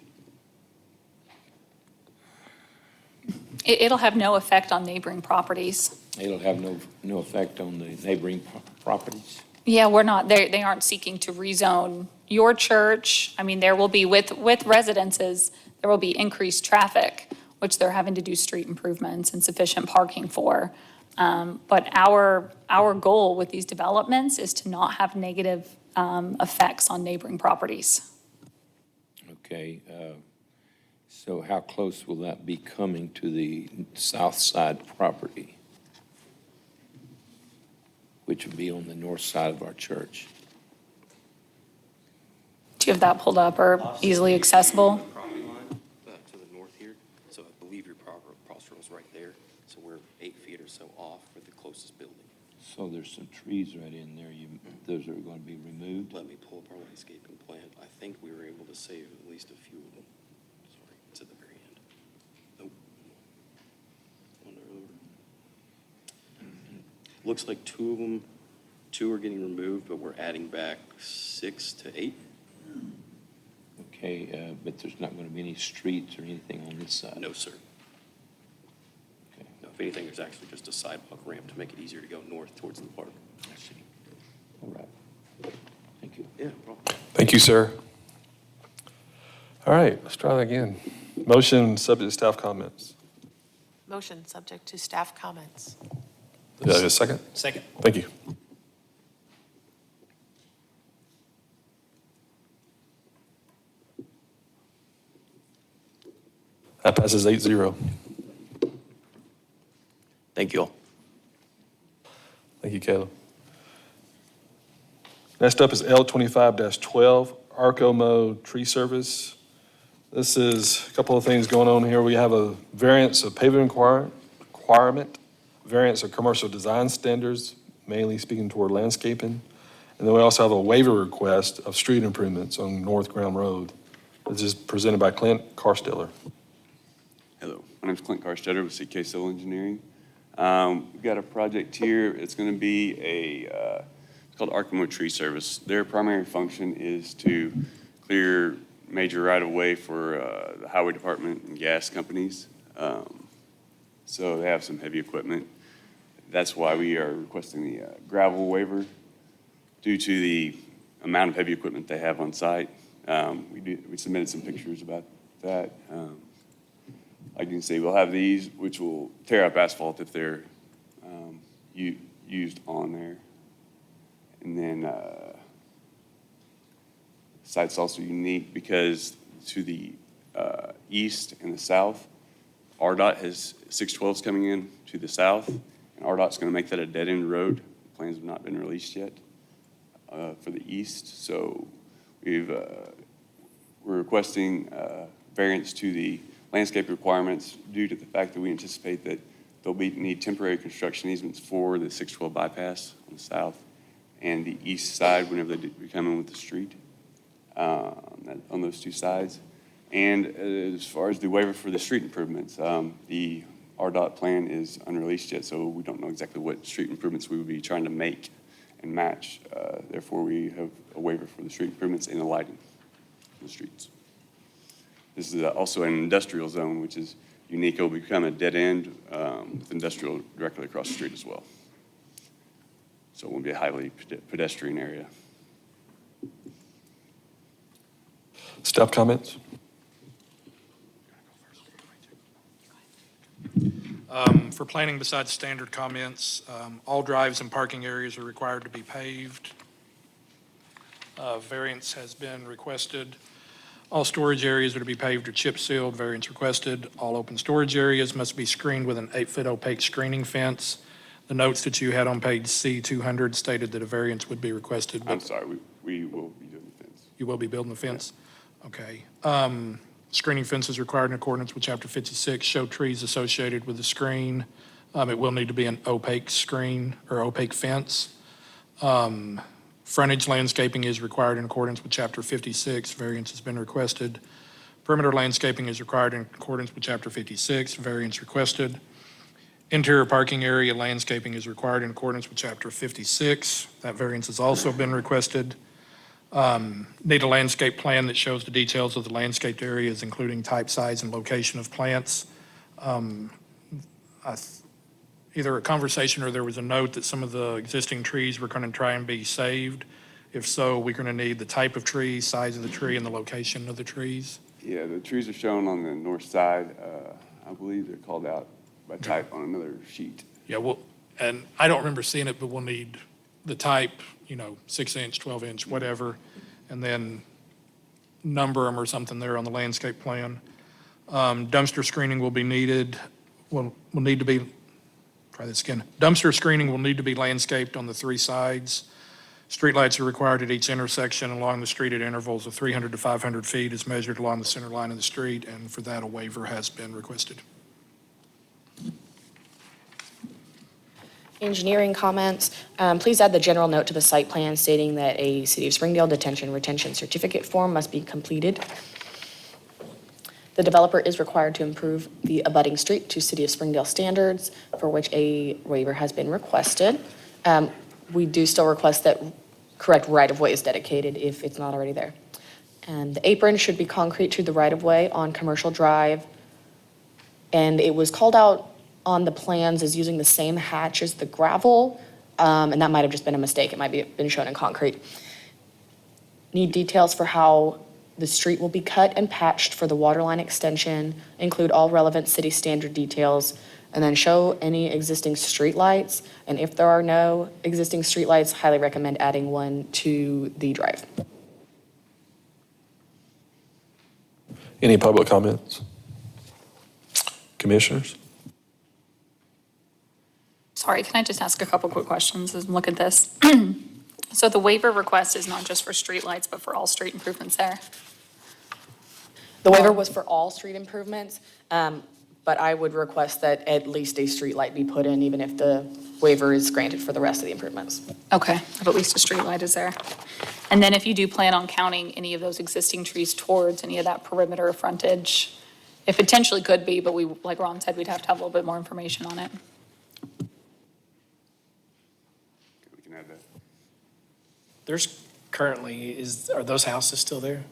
It'll have no effect on neighboring properties. It'll have no effect on the neighboring properties? Yeah, we're not, they aren't seeking to rezone your church. I mean, there will be, with residences, there will be increased traffic, which they're having to do street improvements and sufficient parking for. But our goal with these developments is to not have negative effects on neighboring properties. Okay, so how close will that be coming to the south side property, which would be on the north side of our church? Do you have that pulled up or easily accessible? Property line to the north here, so I believe your parcel is right there. So we're 8 feet or so off for the closest building. So there's some trees right in there, those are going to be removed? Let me pull up our landscaping plan. I think we were able to save at least a few of them. Sorry, it's at the very end. Nope. One earlier. Looks like 2 of them, 2 are getting removed, but we're adding back 6 to 8. Okay, but there's not going to be any streets or anything on this side? No, sir. Okay. No, if anything, there's actually just a sidewalk ramp to make it easier to go north towards the park. I see. All right. Thank you. Yeah, no problem. Thank you, sir. All right, let's try that again. Motion subject to staff comments. Motion subject to staff comments. Do I have a second? Second. Thank you. That passes 8-0. Thank you all. Thank you, Caleb. Next up is L25-12, Arco-Mo Tree Service. This is a couple of things going on here. We have a variance of paving requirement, variance of commercial design standards, mainly speaking toward landscaping. And then we also have a waiver request of street improvements on North Ground Road. This is presented by Clint Carstiller. Hello, my name's Clint Carstetter with CK Civil Engineering. We've got a project here. It's going to be it's called Arco-Mo Tree Service. Their primary function is to clear major right-of-way for the highway department and gas companies. So they have some heavy equipment. That's why we are requesting the gravel waiver due to the amount of heavy equipment they have on site. We submitted some pictures about that. Like you can see, we'll have these, which will tear up asphalt if they're used on there. And then site's also unique because to the east and the south, RDOT has 612s coming in to the south, and RDOT's going to make that a dead-end road. Plans have not been released yet for the east, so we're requesting variance to the landscape requirements due to the fact that we anticipate that they'll need temporary construction easements for the 612 bypass on the south and the east side whenever they be coming with the street on those 2 sides. And as far as the waiver for the street improvements, the RDOT plan is unreleased yet, so we don't know exactly what street improvements we would be trying to make and match. Therefore, we have a waiver for the street improvements and the lighting in the streets. This is also an industrial zone, which is unique. It will become a dead end with industrial directly across the street as well. So it won't be a highly pedestrian area. Staff comments? For planning besides standard comments, all drives and parking areas are required to be paved. Variance has been requested. All storage areas are to be paved or chip sealed, variance requested. All open storage areas must be screened with an 8-foot opaque screening fence. The notes that you had on page C200 stated that a variance would be requested. I'm sorry, we will be doing the fence. You will be building the fence? Okay. Screening fence is required in accordance with Chapter 56. Show trees associated with the screen. It will need to be an opaque screen or opaque fence. Frontage landscaping is required in accordance with Chapter 56. Variance has been requested. Perimeter landscaping is required in accordance with Chapter 56. Variance requested. Interior parking area landscaping is required in accordance with Chapter 56. That variance has also been requested. Need a landscape plan that shows the details of the landscaped areas, including type, size, and location of plants. either a conversation or there was a note that some of the existing trees were going to try and be saved. If so, we're going to need the type of tree, size of the tree, and the location of the trees. Yeah, the trees are shown on the north side. I believe they're called out by type on another sheet. Yeah, well, and I don't remember seeing it, but we'll need the type, 6-inch, 12-inch, whatever, and then number them or something there on the landscape plan. Dumpster screening will be needed, will need to be, try this again. Dumpster screening will need to be landscaped on the 3 sides. Streetlights are required at each intersection along the street at intervals of 300 to 500 feet as measured along the center line of the street, and for that, a waiver has been requested. Engineering comments, please add the general note to the site plan stating that a City of Springdale detention retention certificate form must be completed. The developer is required to improve the abutting street to City of Springdale standards, for which a waiver has been requested. We do still request that correct right-of-way is dedicated if it's not already there. And the apron should be concrete to the right-of-way on Commercial Drive. And it was called out on the plans as using the same hatch as the gravel, and that might have just been a mistake. It might be been shown in concrete. Need details for how the street will be cut and patched for the water line extension, include all relevant city standard details, and then show any existing streetlights. And if there are no existing streetlights, highly recommend adding one to the drive. Any public comments? Commissioners? Sorry, can I just ask a couple quick questions as I look at this? So the waiver request is not just for streetlights, but for all street improvements there? The waiver was for all street improvements, but I would request that at least a streetlight be put in, even if the waiver is granted for the rest of the improvements. Okay, but at least a streetlight is there. And then if you do plan on counting any of those existing trees towards any of that perimeter frontage, it potentially could be, but we, like Ron said, we'd have to have a little bit more information on it. We can add that. There's currently, are those houses still there?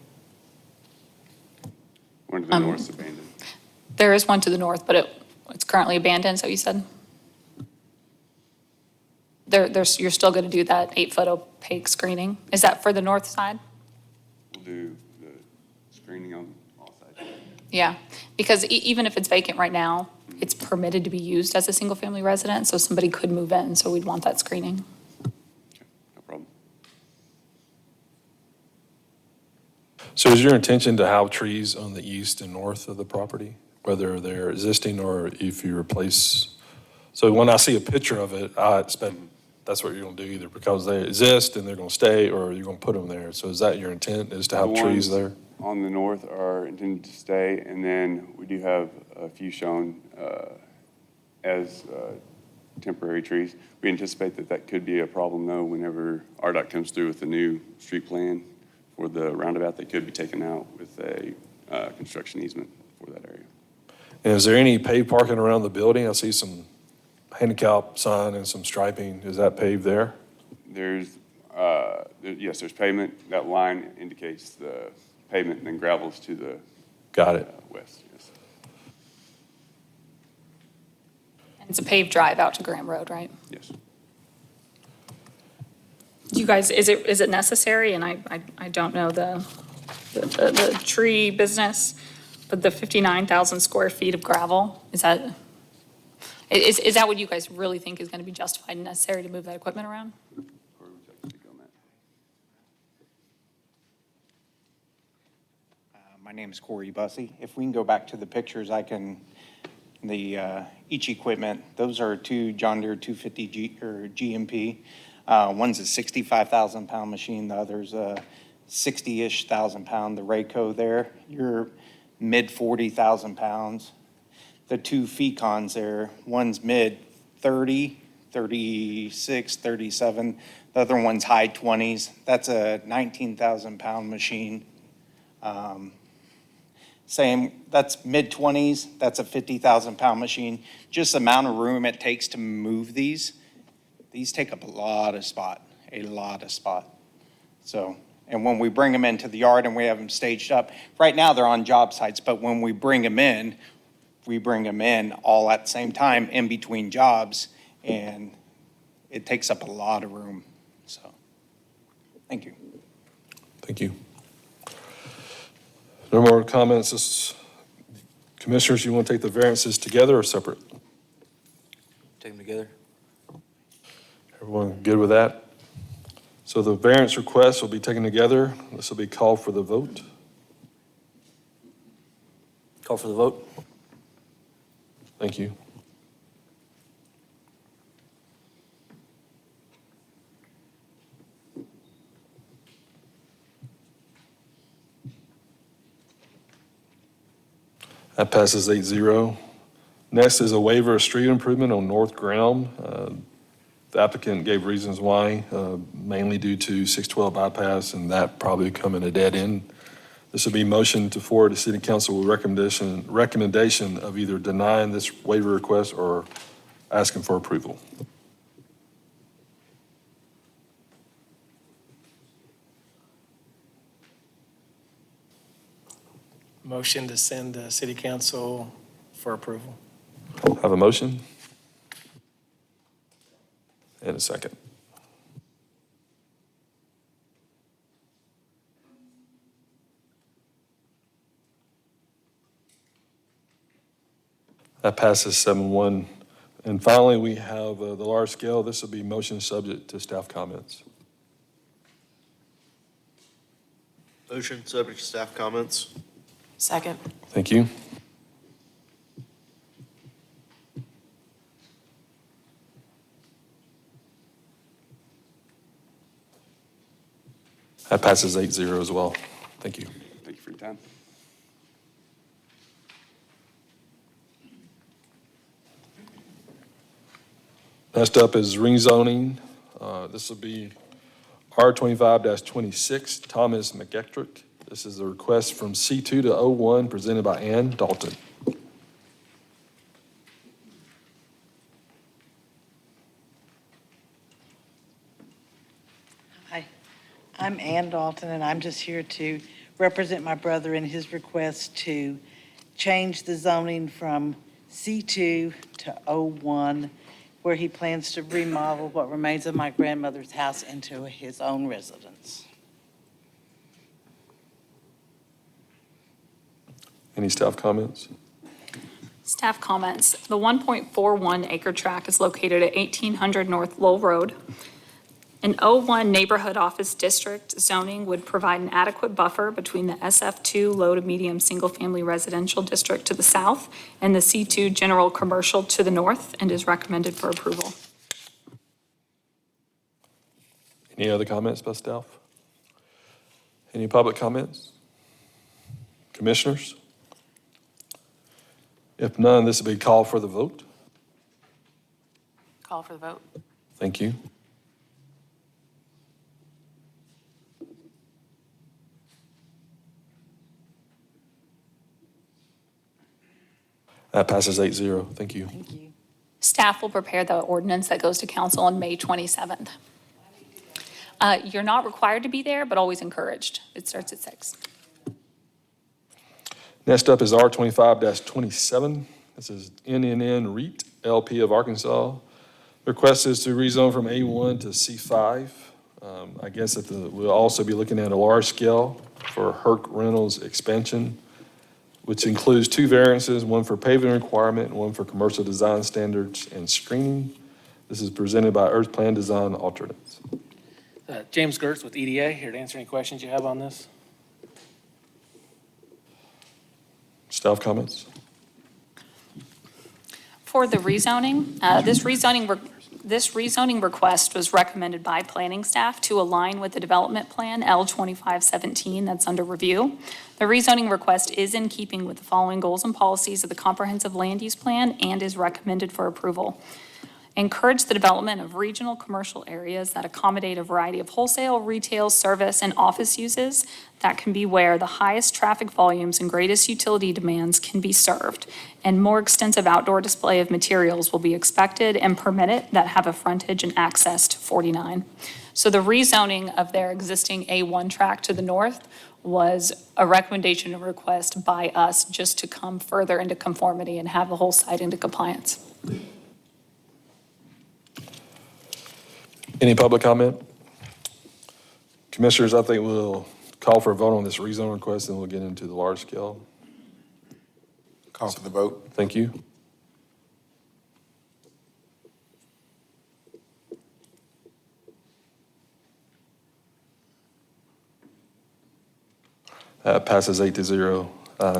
One to the north is abandoned. There is one to the north, but it's currently abandoned, so you said? You're still going to do that 8-foot opaque screening? Is that for the north side? We'll do the screening on all sides. Yeah, because even if it's vacant right now, it's permitted to be used as a single-family residence, so somebody could move in, so we'd want that screening. No problem. So is your intention to have trees on the east and north of the property, whether they're existing or if you replace? So when I see a picture of it, I expect that's what you're going to do, either because they exist and they're going to stay, or you're going to put them there. So is that your intent, is to have The trees ones there? On the north are intended to stay, and then we do have a few shown as temporary trees. We anticipate that that could be a problem, though, whenever RDOT comes through with the new street plan for the roundabout. They could be taken out with a construction easement for that area. And is there any paved parking around the building? I see some handicap sign and some striping. Is that paved there? Yes, there's pavement. That line indicates the pavement, and then gravel's to the Got it. west, yes. And it's a paved drive out to Graham Road, right? Yes. You guys, is it necessary, and I don't know the tree business, but the 59,000 square feet of gravel, is that what you guys really think is going to be justified and necessary to move that equipment around? My name is Corey Bussey. If we can go back to the pictures, each equipment, those are two John Deere 250 GMP. One's a 65,000 pound machine, the other's a 60-ish thousand pound. The Rayco there, you're mid 40,000 pounds. The two Fecons there, one's mid 30, 36, 37. The other one's high 20s. That's a 19,000 pound machine. Same, that's mid 20s. That's a 50,000 pound machine. Just the amount of room it takes to move these take up a lot of spot. So, and when we bring them into the yard and we have them staged up, right now they're on job sites, but when we bring them in, we bring them in all at the same time in between jobs, and it takes up a lot of room, so, thank you. Thank you. No more comments. Commissioners, you want to take the variances together or separate? Take them together. Everyone good with that? So the variance requests will be taken together. This will be called for the vote. Call for the vote. Thank you. That passes 8-0. Next is a waiver of street improvement on North Graham. The applicant gave reasons why, mainly due to 612 bypass, and that probably come in a dead end. This would be motion to forward to City Council with recommendation of either denying this waiver request or asking for approval. Motion to send to city council for approval. Have a motion? And a second. That passes 7-1. And finally, we have the large scale. This will be motion subject to staff comments. Motion subject to staff comments. Second. Thank you. That passes 8-0 as well. Thank you. Thank you for your time. Next up is rezoning. This will be R25-26, Thomas McEtrick. This is a request from C2 to O1 presented by Ann Dalton. Hi, I'm Ann Dalton, and I'm just here to represent my brother in his request to change the zoning from C2 to O1, where he plans to remodel what remains of my grandmother's house into his own residence. Any staff comments? Staff comments. The 1.41 acre tract is located at 1800 North Lowell Road. An O1 neighborhood office district zoning would provide an adequate buffer between the SF2 low to medium single-family residential district to the south and the C2 general commercial to the north, and is recommended for approval. Any other comments by staff? Any public comments? Commissioners? If none, this will be called for the vote. Call for the vote. Thank you. That passes 8-0. Thank you. Thank you. Staff will prepare the ordinance that goes to council on May 27th. You're not required to be there, but always encouraged. It starts at 6. Next up is R25-27. This is NNN REIT LP of Arkansas. The request is to rezone from A1 to C5. I guess we'll also be looking at a large scale for Herc Reynolds expansion, which includes 2 variances, one for paving requirement and one for commercial design standards and screening. This is presented by Earth Plan Design Alternates. James Gertz with EDA, here to answer any questions you have on this. Staff comments? For the rezoning, this rezoning request was recommended by planning staff to align with the development plan L2517 that's under review. The rezoning request is in keeping with the following goals and policies of the comprehensive land use plan and is recommended for approval. Encourage the development of regional commercial areas that accommodate a variety of wholesale, retail, service, and office uses That can be where the highest traffic volumes and greatest utility demands can be served, and more extensive outdoor display of materials will be expected and permitted that have a frontage and access to 49. So the rezoning of their existing A1 tract to the north was a recommendation and request by us just to come further into conformity and have the whole site into compliance. Any public comment? Commissioners, I think we'll call for a vote on this rezone request, and we'll get into the large scale. Call for the vote. Thank you. Passes 8-0.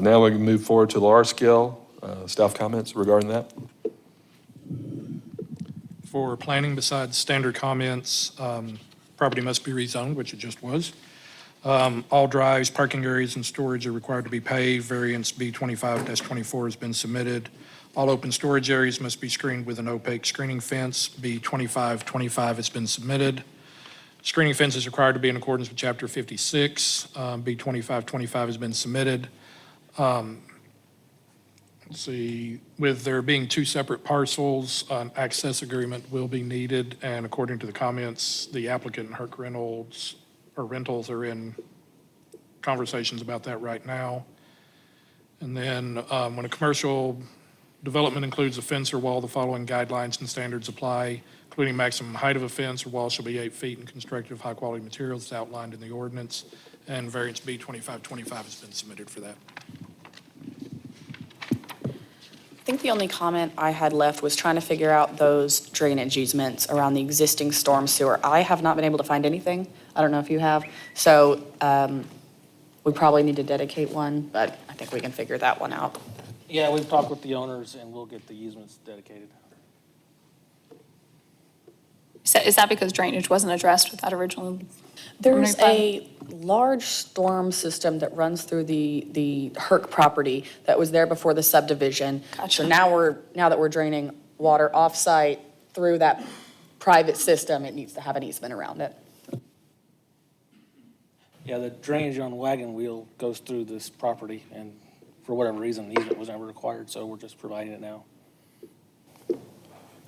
Now we can move forward to the large scale. Staff comments regarding that? For planning, besides standard comments, property must be rezoned, which it just was. All drives, parking areas, and storage are required to be paved. Variance B25-24 has been submitted. All open storage areas must be screened with an opaque screening fence. B25-25 has been submitted. Screening fence is required to be in accordance with Chapter 56. B25-25 has been submitted. Let's see, with there being two separate parcels, an access agreement will be needed, and according to the comments, the applicant and Herc Rentals are in conversations about that right now. And then when a commercial development includes a fence or wall, the following guidelines and standards apply, including maximum height of a fence or wall shall be 8 feet and constructed of high-quality materials as outlined in the ordinance, and variance B25-25 has been submitted for that. I think the only comment I had left was trying to figure out those drainage easements around the existing storm sewer. I have not been able to find anything. I don't know if you have. So we probably need to dedicate one, but I think we can figure that one out. Yeah, we've talked with the owners and we'll get the easements dedicated. Is that because drainage wasn't addressed with that original? There's a large storm system that runs through the Herc property that was there before the subdivision. Gotcha. So now that we're draining water off-site through that private system, it needs to have an easement around it. Yeah, the drainage on Wagon Wheel goes through this property, and for whatever reason, the easement was never required, so we're just providing it now.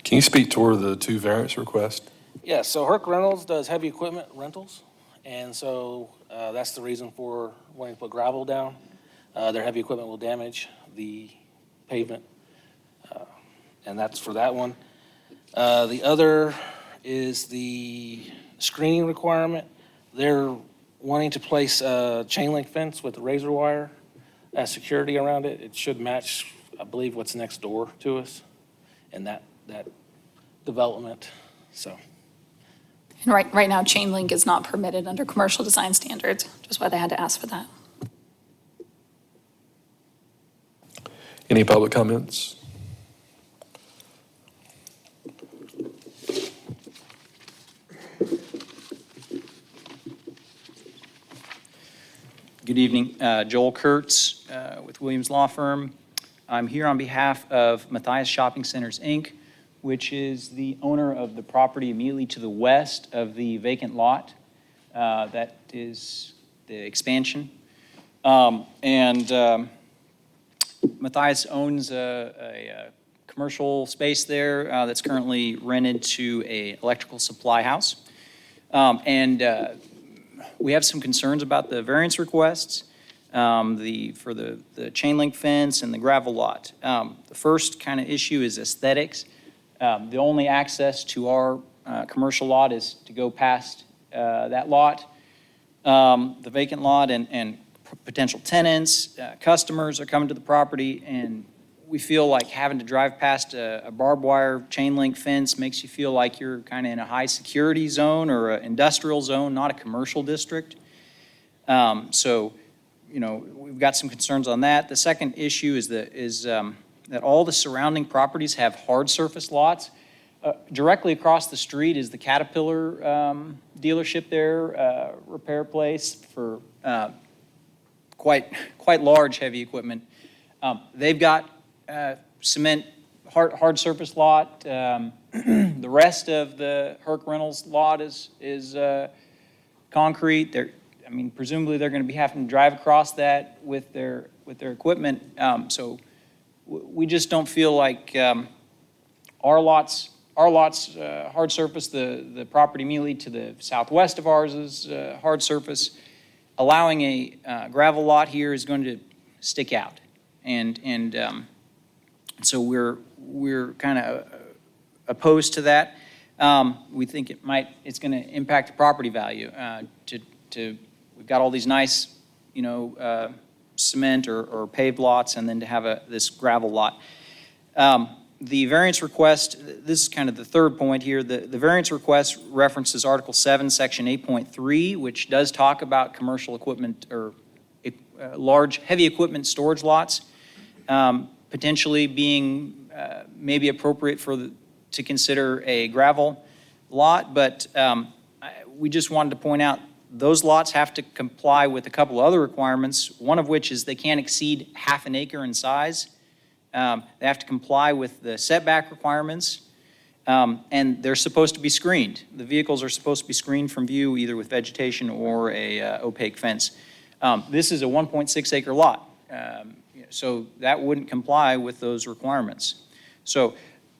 Can you speak toward the two variance requests? Yeah, so Herc Rentals does heavy equipment rentals, and so that's the reason for wanting to put gravel down. Their heavy equipment will damage the pavement, and that's for that one. The other is the screening requirement. They're wanting to place a chain link fence with a razor wire as security around it. It should match, I believe, what's next door to us and that development, so. And right now, chain link is not permitted under commercial design standards, which is why they had to ask for that. Any public comments? Good evening. Joel Kurtz with Williams Law Firm. I'm here on behalf of Matthias Shopping Centers, Inc., which is the owner of the property immediately to the west of the vacant lot. That is the expansion. Matthias owns a commercial space there that's currently rented to an electrical supply house. We have some concerns about the variance requests for the chain link fence and the gravel lot. The first kind of issue is aesthetics. The only access to our commercial lot is to go past that lot. The vacant lot and potential tenants, customers are coming to the property, and we feel like having to drive past a barbed wire chain link fence makes you feel like you're kind of in a high security zone or an industrial zone, not a commercial district. So, you know, we've got some concerns on that. The second issue is that all the surrounding properties have hard surface lots. Directly across the street is the Caterpillar dealership there, repair place for quite large heavy equipment. They've got cement hard surface lot. The rest of the Herc Rentals lot is concrete. I mean, presumably they're going to be having to drive across that with their equipment. So we just don't feel like our lots, hard surface, the property immediately to the southwest of ours is hard surface. Allowing a gravel lot here is going to stick out. And so we're kind of opposed to that. We think it's going to impact the property value. We've got all these nice, cement or paved lots, and then to have this gravel lot. The variance request, this is kind of the third point here. The variance request references Article 7, Section 8.3, which does talk about commercial equipment or large, heavy equipment storage lots, potentially being maybe appropriate to consider a gravel lot. But we just wanted to point out those lots have to comply with a couple other requirements, one of which is they can't exceed half an acre in size. They have to comply with the setback requirements, and they're supposed to be screened. The vehicles are supposed to be screened from view either with vegetation or a opaque fence. This is a 1.6 acre lot, so that wouldn't comply with those requirements. So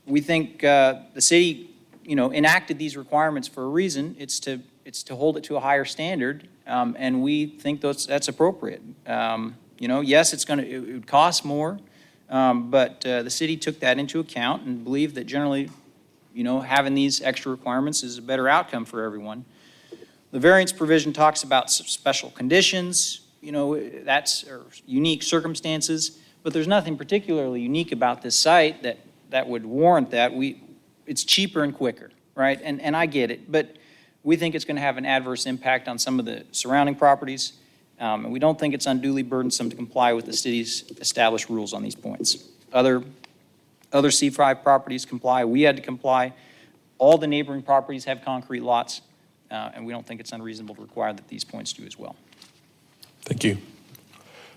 we think the city, enacted these requirements for a reason. It's to hold it to a higher standard, and we think that's appropriate. Yes, it would cost more. But the city took that into account and believed that generally, having these extra requirements is a better outcome for everyone. The variance provision talks about special conditions, that's unique circumstances, but there's nothing particularly unique about this site that would warrant that. It's cheaper and quicker, right? And I get it, but we think it's going to have an adverse impact on some of the surrounding properties. And we don't think it's unduly burdensome to comply with the city's established rules on these points. Other C5 properties comply. We had to comply. All the neighboring properties have concrete lots, and we don't think it's unreasonable to require that these points do as well. Thank you.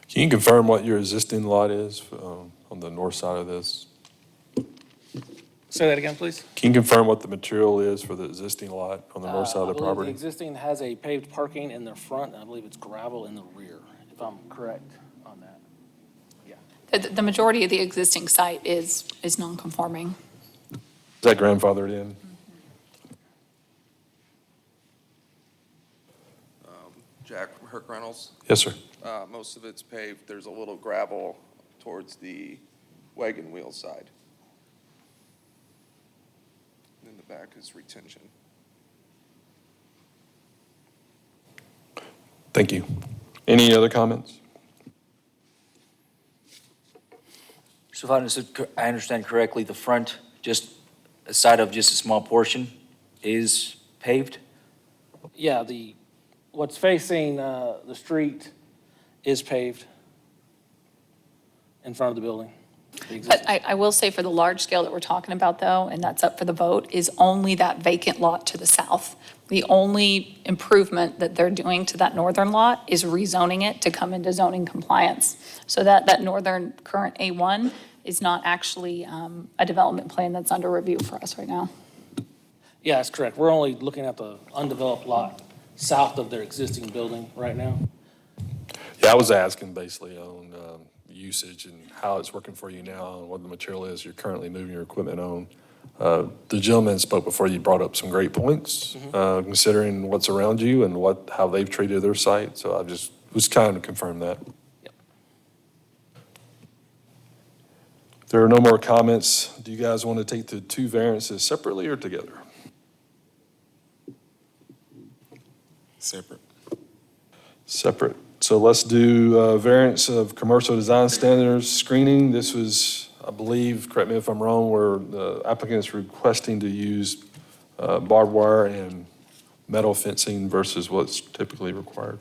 Can you confirm what your existing lot is on the north side of this? Say that again, please. Can you confirm what the material is for the existing lot on the north side of the I believe property? the existing has a paved parking in the front, and I believe it's gravel in the rear, if I'm correct on that. Yeah. The majority of the existing site is non-conforming. Is that grandfathered in? Jack from Herc Reynolds. Yes, sir. Most of it's paved. There's a little gravel towards the wagon wheel side. And in the back is retention. Thank you. Any other comments? So if I understand correctly, the front, just a side of just a small portion is paved? Yeah, what's facing the street is paved in front of the building. But I will say for the large scale that we're talking about though, and that's up for the vote, is only that vacant lot to the south. The only improvement that they're doing to that northern lot is rezoning it to come into zoning compliance. So that northern current A1 is not actually a development plan that's under review for us right now. Yeah, that's correct. We're only looking at the undeveloped lot south of their existing building right now. Yeah, I was asking basically on usage and how it's working for you now and what the material is you're currently moving your equipment on. The gentleman spoke before you brought up some great points, considering what's around you and how they've treated their site. So I just was kind of confirm that. Yep. If there are no more comments, do you guys want to take the two variances separately or together? Separate. Separate. So let's do variance of commercial design standards screening. This was, I believe, correct me if I'm wrong, where the applicant is requesting to use barbed wire and metal fencing versus what's typically required.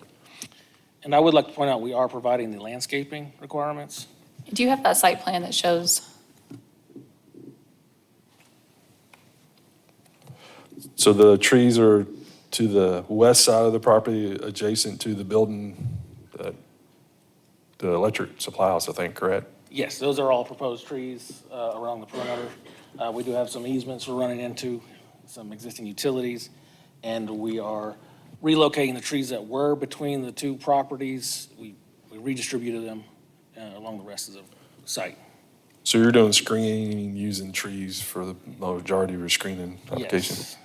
And I would like to point out, we are providing the landscaping requirements. Do you have that site plan that shows? So the trees are to the west side of the property, adjacent to the building, the electric supply house, I think, correct? Yes, those are all proposed trees around the perimeter. We do have some easements we're running into, some existing utilities, and we are relocating the trees that were between the two properties. We redistributed them along the rest of the site. So you're doing screening using trees for the majority of your screening application? Yes.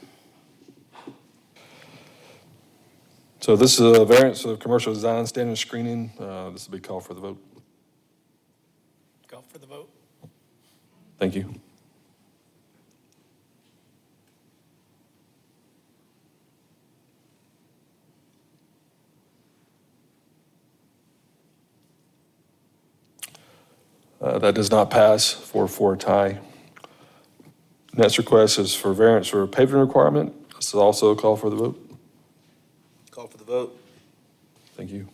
So this is a variance of commercial design standard screening. This will be called for the vote. Call for the vote. Thank you. That does not pass, 4-4 tie. Next request is for variance for paving requirement. This is also a call for the vote. Call for the vote. Thank you.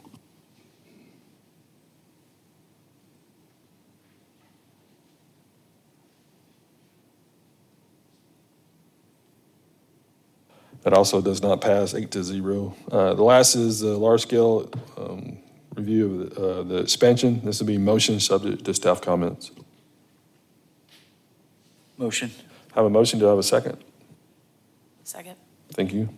That also does not pass, 8-0. The last is the large-scale review of the expansion. This will be motion subject to staff comments. Motion. Have a motion, do I have a second? Second. Thank you.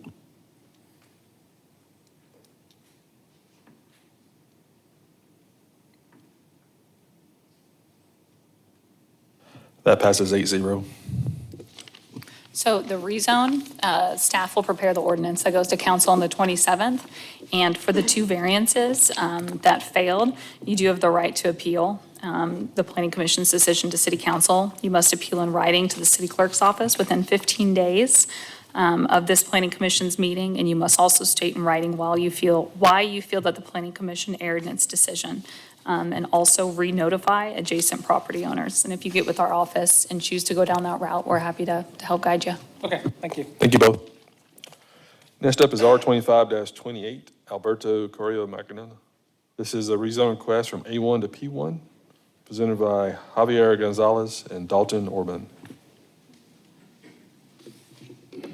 That passes 8-0. So the rezone, staff will prepare the ordinance that goes to council on the 27th. And for the two variances that failed, you do have the right to appeal the planning commission's decision to city council. You must appeal in writing to the city clerk's office within 15 days of this planning commission's meeting. And you must also state in writing why you feel that the planning commission erred in its decision. And also re-notify adjacent property owners. And if you get with our office and choose to go down that route, we're happy to help guide you. Okay, thank you. Thank you both. Next up is R25-28, Alberto Correa Macarena. This is a rezone request from A1 to P1, presented by Javier Gonzalez and Dalton Orban.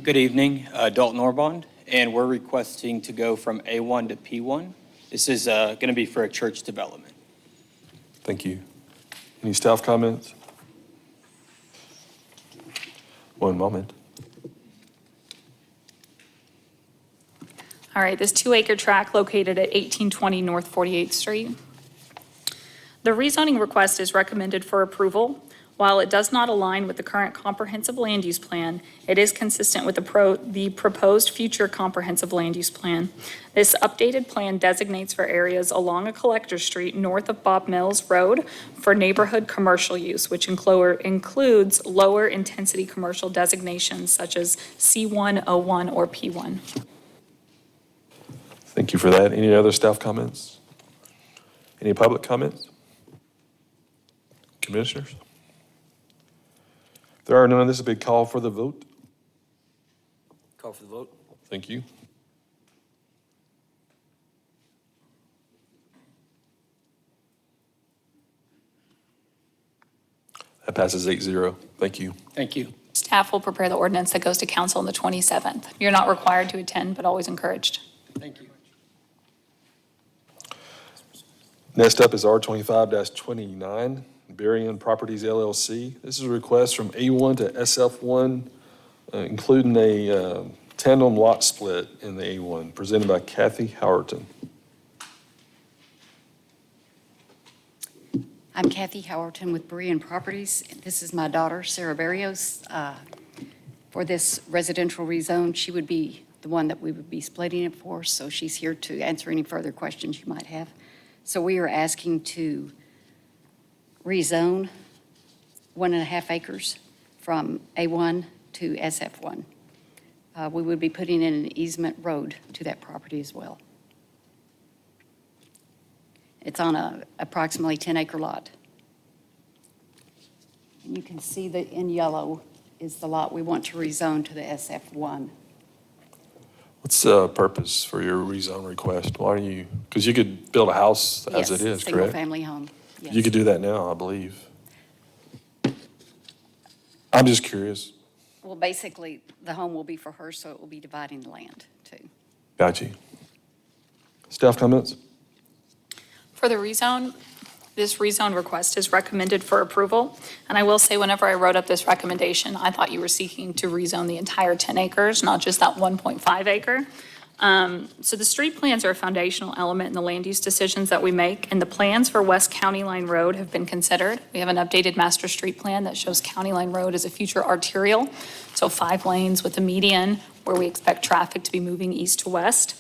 Good evening, Dalton Orban, and we're requesting to go from A1 to P1. This is going to be for a church development. Thank you. Any staff comments? One moment. All right, this 2-acre tract located at 1820 North 48th Street. The rezoning request is recommended for approval. While it does not align with the current comprehensive land use plan, it is consistent with the proposed future comprehensive land use plan. This updated plan designates for areas along a collector street north of Bob Mills Road for neighborhood commercial use, which includes lower intensity commercial designations such as C1, O1, or P1. Thank you for that. Any other staff comments? Any public comments? Commissioners? If there are none, this is a big call for the vote. Call for the vote. Thank you. That passes 8-0. Thank you. Thank you. Staff will prepare the ordinance that goes to council on the 27th. You're not required to attend, but always encouraged. Thank you. Next up is R25-29, Berrien Properties LLC. This is a request from A1 to SF1, including a tandem lot split in the A1, presented by Kathy Howerton. I'm Kathy Howerton with Berrien Properties. This is my daughter, Sarah Barrios. For this residential rezone, she would be the one that we would be splitting it for, so she's here to answer any further questions you might have. So we are asking to rezone 1.5 acres from A1 to SF1. We would be putting in an easement road to that property as well. It's on a approximately 10-acre lot. And you can see that in yellow is the lot we want to rezone to the SF1. What's the purpose for your rezone request? Why do you, because you could build a house as it is, correct? Single-family home, yes. You could do that now, I believe. I'm just curious. Well, basically, the home will be for her, so it will be dividing the land, too. Got you. Staff comments? For the rezone, this rezone request is recommended for approval. And I will say, whenever I wrote up this recommendation, I thought you were seeking to rezone the entire 10 acres, not just that 1.5 acre. So the street plans are a foundational element in the land use decisions that we make, and the plans for West County Line Road have been considered. We have an updated master street plan that shows County Line Road as a future arterial, so 5 lanes with a median where we expect traffic to be moving east to west.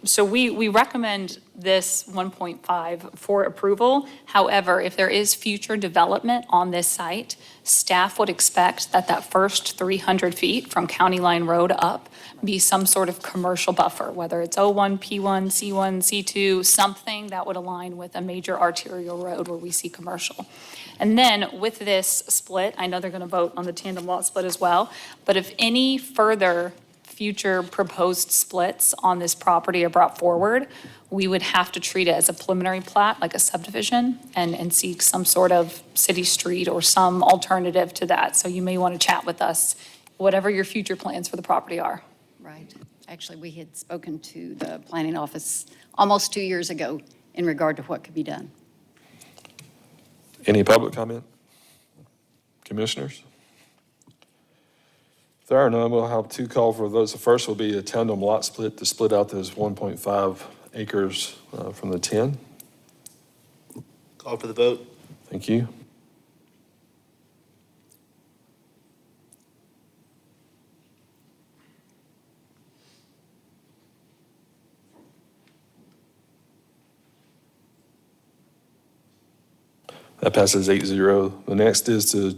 So we recommend this 1.5 for approval. However, if there is future development on this site, staff would expect that that first 300 feet from County Line Road up be some sort of commercial buffer, whether it's O1, P1, C1, C2, something that would align with a major arterial road where we see commercial. And then with this split, I know they're going to vote on the tandem lot split as well, but if any further future proposed splits on this property are brought forward, we would have to treat it as a preliminary plat, like a subdivision, and seek some sort of city street or some alternative to that. So you may want to chat with us, whatever your future plans for the property are. Right. Actually, we had spoken to the planning office almost 2 years ago in regard to what could be done. Any public comment? Commissioners? If there are none, we'll have 2 call for votes. The first will be a tandem lot split to split out those 1.5 acres from the 10. Call for the vote. Thank you. That passes 8-0. The next is to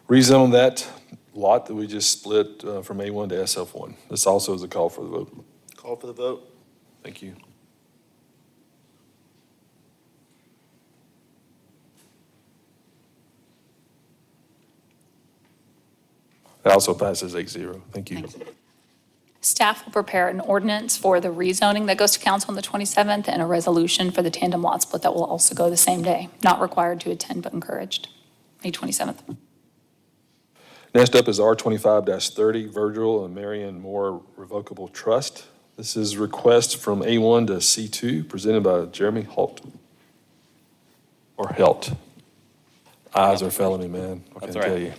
rezone that lot that we just split from A1 to SF1. This also is a call for the vote. Call for the vote. Thank you. It also passes 8-0. Thank you. Staff will prepare an ordinance for the rezoning that goes to council on the 27th and a resolution for the tandem lot split that will also go the same day. Not required to attend, but encouraged. May 27th. Next up is R25-30, Virgil and Marion Moore Revocable Trust. This is request from A1 to C2, presented by Jeremy Halt. Or Helt. Eyes are failing me, man. What can I tell you?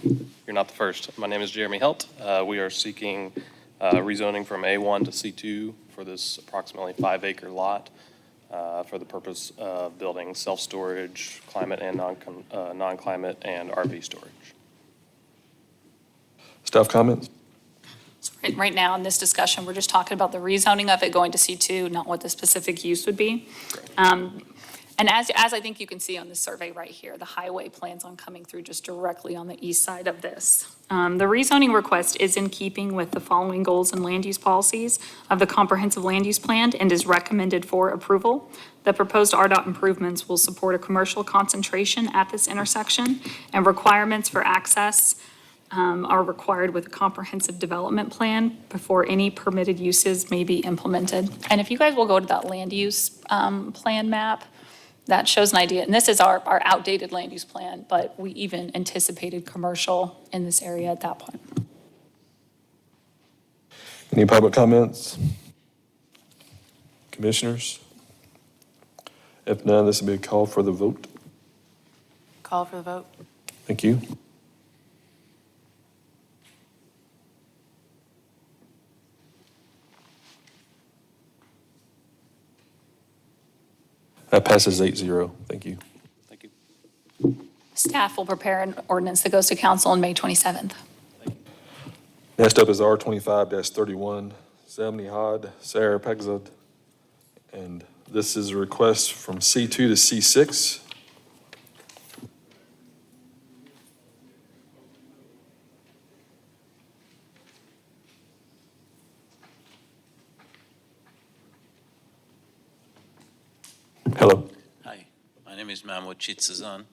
You're not the first. My name is Jeremy Helt. We are seeking rezoning from A1 to C2 for this approximately 5-acre lot for the purpose of building self-storage, climate and non-climate, and RV storage. Staff comments? So right now in this discussion, we're just talking about the rezoning of it going to C2, not what the specific use would be. And as I think you can see on this survey right here, the highway plans on coming through just directly on the east side of this. The rezoning request is in keeping with the following goals and land use policies of the comprehensive land use plan and is recommended for approval. The proposed RDOT improvements will support a commercial concentration at this intersection, and requirements for access are required with a comprehensive development plan before any permitted uses may be implemented. And if you guys will go to that land use plan map, that shows an idea, and this is our outdated land use plan, but we even anticipated commercial in this area at that point. Any public comments? Commissioners? If none, this will be a call for the vote. Call for the vote. Thank you. That passes 8-0. Thank you. Staff will prepare an ordinance that goes to council on May 27th. Next up is R25-31, Zemni Had, Sarah Pegzad. And this is a request from C2 to C6. Hello. Hi, my name is Mahmoud Chitzazan.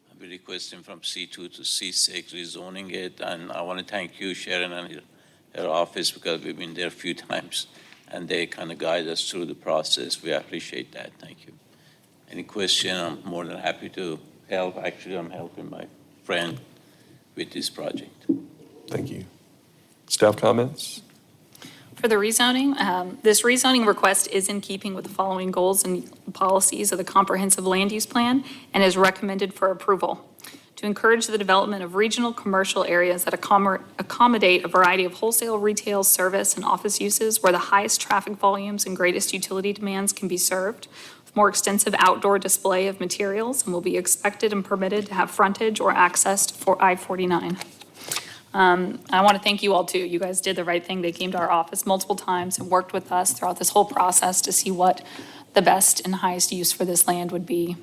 I'll be requesting from C2 to C6, rezoning it, and I want to thank you, Sharon, and her office, because we've been there a few times, and they kind of guide us through the process. We appreciate that. Thank you. Any question, I'm more than happy to help. Actually, I'm helping my friend with this project. Thank you. Staff comments? For the rezoning, this rezoning request is in keeping with the following goals and policies of the comprehensive land use plan and is recommended for approval. to encourage the development of regional commercial areas that accommodate a variety of wholesale, retail, service, and office uses where the highest traffic volumes and greatest utility demands can be served, with more extensive outdoor display of materials, and will be expected and permitted to have frontage or access to I-49. I want to thank you all too. You guys did the right thing. They came to our office multiple times and worked with us throughout this whole process to see what the best and highest use for this land would be.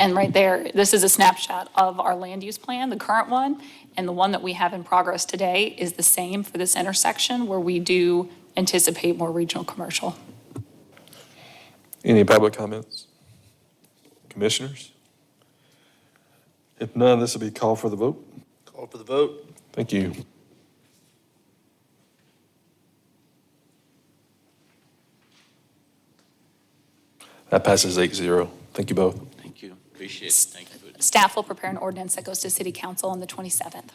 And right there, this is a snapshot of our land use plan, the current one, and the one that we have in progress today is the same for this intersection where we do anticipate more regional commercial. Any public comments? Commissioners? If none, this will be called for the vote. Call for the vote. Thank you. That passes 8-0. Thank you both. Thank you, appreciate it, thank you. Staff will prepare an ordinance that goes to City Council on the 27th.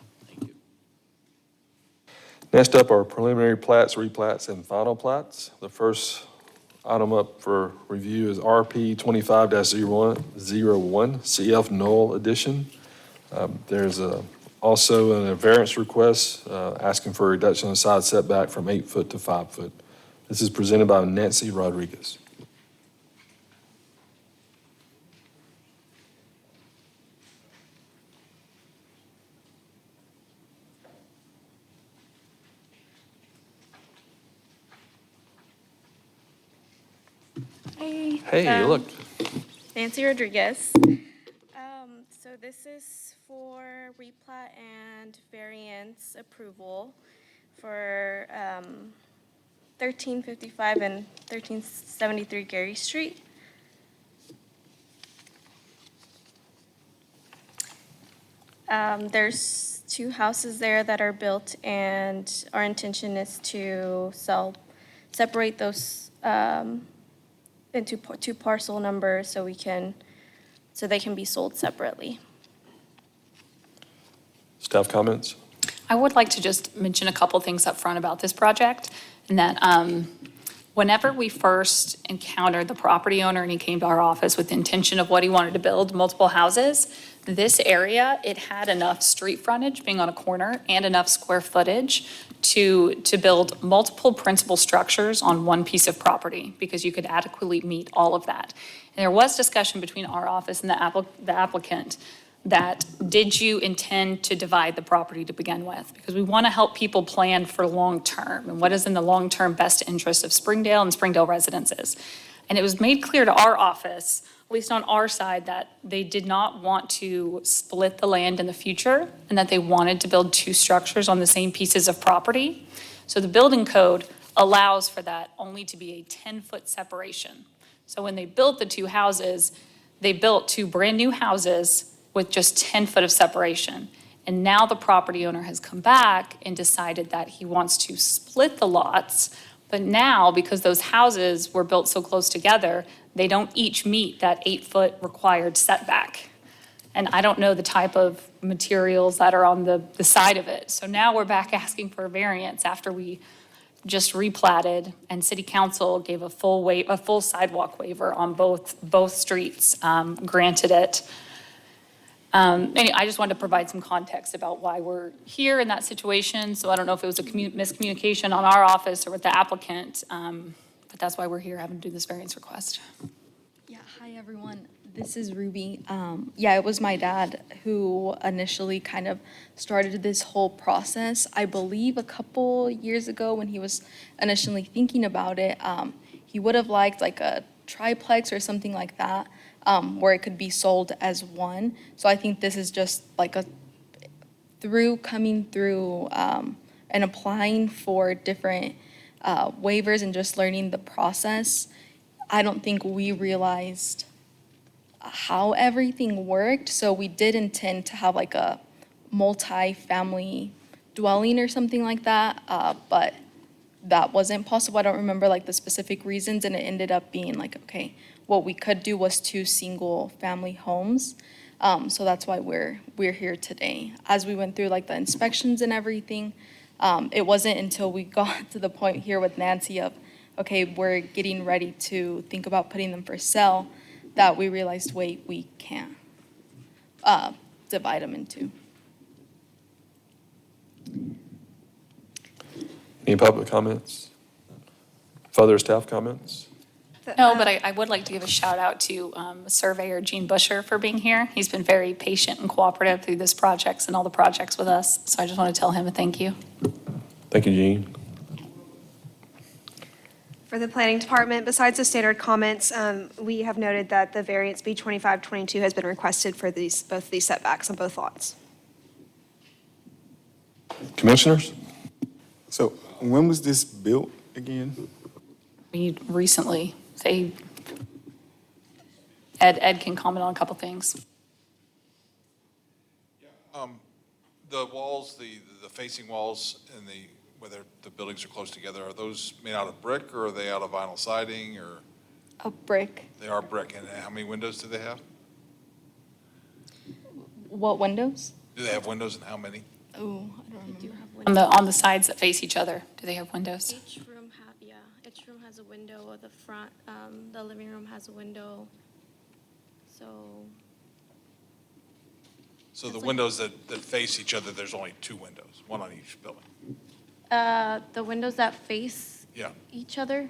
Next up are preliminary plats, replats, and final plats. The first item up for review is RP 25-01 CF Knoll Edition. There's also a variance request asking for a reduction in side setback from 8 foot to 5 foot. This is presented by Nancy Rodriguez. Hey. Hey, look. Nancy Rodriguez. So this is for replat and variance approval for 1355 and 1373 Gary Street. There's 2 houses there that are built, and our intention is to separate those into 2 parcel numbers so they can be sold separately. Staff comments? I would like to just mention a couple things up front about this project, and that whenever we first encountered the property owner and he came to our office with the intention of what he wanted to build, multiple houses, this area, it had enough street frontage, being on a corner, and enough square footage to build multiple principal structures on one piece of property, because you could adequately meet all of that. And there was discussion between our office and the applicant that, did you intend to divide the property to begin with? Because we want to help people plan for long-term, and what is in the long-term best interest of Springdale and Springdale residences. And it was made clear to our office, at least on our side, that they did not want to split the land in the future, and that they wanted to build 2 structures on the same pieces of property. So the building code allows for that only to be a 10-foot separation. So when they built the 2 houses, they built 2 brand-new houses with just 10 foot of separation. And now the property owner has come back and decided that he wants to split the lots. But now, because those houses were built so close together, they don't each meet that 8-foot required setback. And I don't know the type of materials that are on the side of it. So now we're back asking for a variance after we just replatted, and City Council gave a full sidewalk waiver on both streets, granted it. Anyway, I just wanted to provide some context about why we're here in that situation. So I don't know if it was a miscommunication on our office or with the applicant, but that's why we're here having to do this variance request. Yeah, hi everyone. This is Ruby. Yeah, it was my dad who initially kind of started this whole process. I believe a couple years ago when he was initially thinking about it, he would have liked like a triplex or something like that, where it could be sold as one. So I think this is just like coming through and applying for different waivers and just learning the process. I don't think we realized how everything worked. So we did intend to have like a multi-family dwelling or something like that, but that wasn't possible. I don't remember like the specific reasons, and it ended up being like, okay, what we could do was 2 single-family homes. So that's why we're here today. As we went through like the inspections and everything, it wasn't until we got to the point here with Nancy of, okay, we're getting ready to think about putting them for sale, that we realized, wait, we can't. divide them into. Any public comments? Further staff comments? No, but I would like to give a shout out to Surveyor Gene Busher for being here. He's been very patient and cooperative through this projects and all the projects with us. So I just want to tell him a thank you. Thank you, Jean. For the planning department, besides the standard comments, we have noted that the variance B2522 has been requested for both these setbacks on both lots. Commissioners? So when was this built again? We recently, Ed can comment on a couple things. The walls, the facing walls and whether the buildings are close together, are those made out of brick or are they out of vinyl siding or? A brick. They are brick. And how many windows do they have? What windows? Do they have windows and how many? Oh, I don't remember. On the sides that face each other, do they have windows? Each room has a window at the front. The living room has a window. So the windows that face each other, there's only two windows, one on each building. The windows that face Yeah, each other.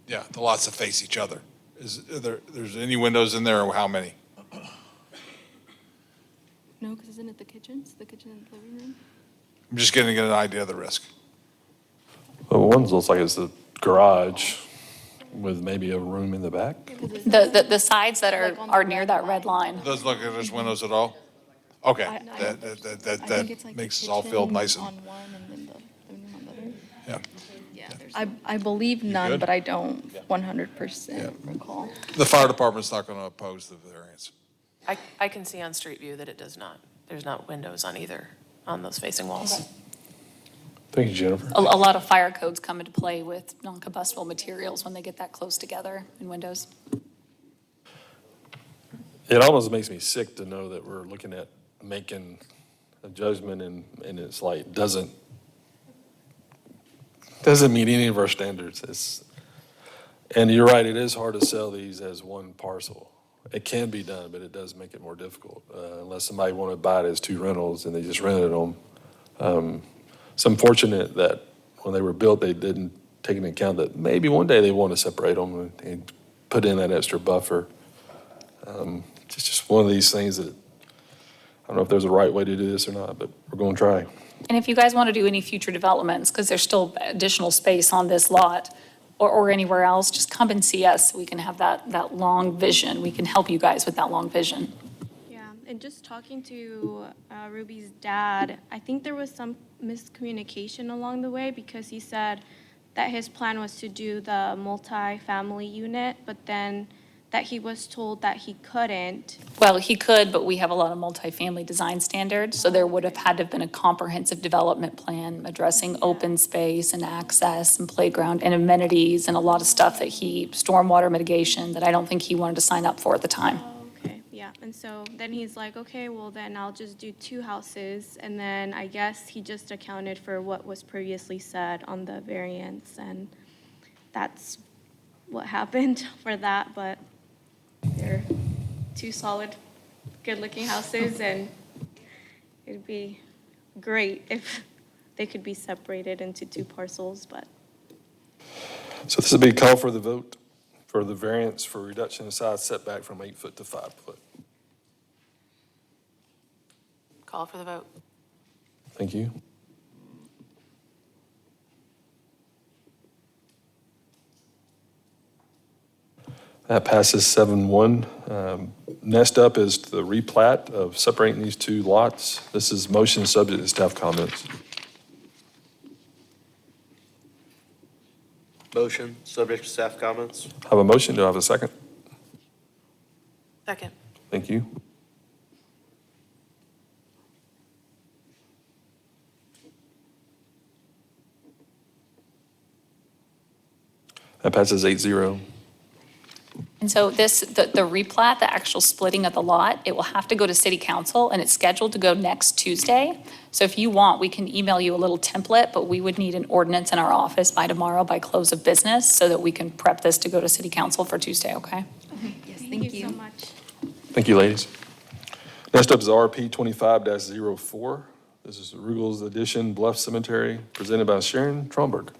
yeah, the lots that face each other. There's any windows in there or how many? No, because isn't it the kitchens? The kitchen and the living room? I'm just getting an idea of the risk. Well, one looks like it's the garage with maybe a room in the back. The sides that are near that red line. Doesn't look like there's windows at all? Okay, I that think it's like makes the us all feel kitchen nice and, on one and then the living room on the other. yeah. I believe none, good? but I don't 100% recall. The fire department's not going to oppose the variance. I can see on Street View that it does not. There's not windows on either, on those facing walls. Thank you, Jennifer. A lot of fire codes come into play with non-combustible materials when they get that close together in windows. It almost makes me sick to know that we're looking at making a judgment and it's like, doesn't meet any of our standards. And you're right, it is hard to sell these as one parcel. It can be done, but it does make it more difficult, unless somebody wanted to buy it as two rentals and they just rented them. It's unfortunate that when they were built, they didn't take into account that maybe one day they want to separate them and put in that extra buffer. It's just one of these things that, I don't know if there's a right way to do this or not, but we're going to try. And if you guys want to do any future developments, because there's still additional space on this lot or anywhere else, just come and see us. So we can have that long vision. We can help you guys with that long vision. Yeah, and just talking to Ruby's dad, I think there was some miscommunication along the way because he said that his plan was to do the multi-family unit, but then that he was told that he couldn't. Well, he could, but we have a lot of multifamily design standards, so there would have had to have been a comprehensive development plan addressing open space and access and playground and amenities and a lot of stuff stormwater mitigation that I don't think he wanted to sign up for at the time. Okay, yeah, and so then he's like, okay, well then I'll just do two houses, and then I guess he just accounted for what was previously said on the variance, and that's what happened for that, but they're two solid, good-looking houses, and it'd be great if they could be separated into two parcels, but. So this would be a call for the vote for the variance for reduction in side setback from 8 foot to 5 foot. Call for the vote. Thank you. That passes 7-1. Next up is the replat of separating these two lots. This is motion subject to staff comments. Motion, subject to staff comments. I have a motion. Do I have a second? Second. Thank you. That passes 8-0. And so the replat, the actual splitting of the lot, it will have to go to city council, and it's scheduled to go next Tuesday. So if you want, we can email you a little template, but we would need an ordinance in our office by tomorrow by close of business so that we can prep this to go to city council for Tuesday, okay? Yes, Thank you so much. Thank you, ladies. Next up is RP 25-04. This is Rugel's Addition Bluff Cemetery, presented by Sharon Tromberg.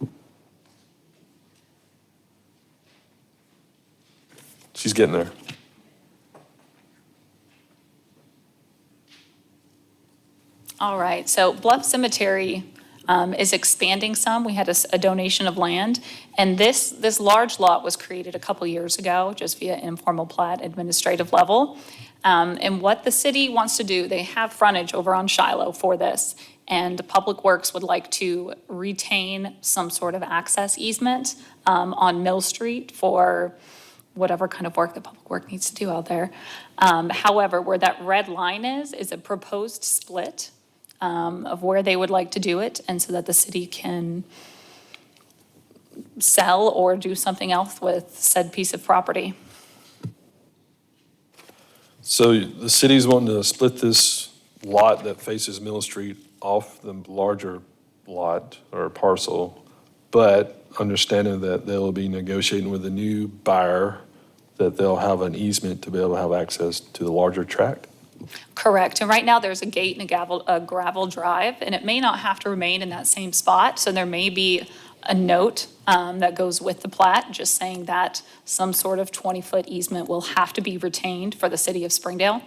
She's getting there. All right, so Bluff Cemetery is expanding some. We had a donation of land, and this large lot was created a couple years ago, just via informal plat administrative level. And what the city wants to do, they have frontage over on Shiloh for this, and Public Works would like to retain some sort of access easement on Mill Street for whatever kind of work that Public Works needs to do out there. However, where that red line is a proposed split of where they would like to do it, and so that the city can sell or do something else with said piece of property. So the city's wanting to split this lot that faces Mill Street off the larger lot or parcel, but understanding that they'll be negotiating with a new buyer, that they'll have an easement to be able to have access to the larger tract. Correct, and right now there's a gate and a gravel drive, and it may not have to remain in that same spot, so there may be a note that goes with the plat, just saying that some sort of 20-foot easement will have to be retained for the city of Springdale.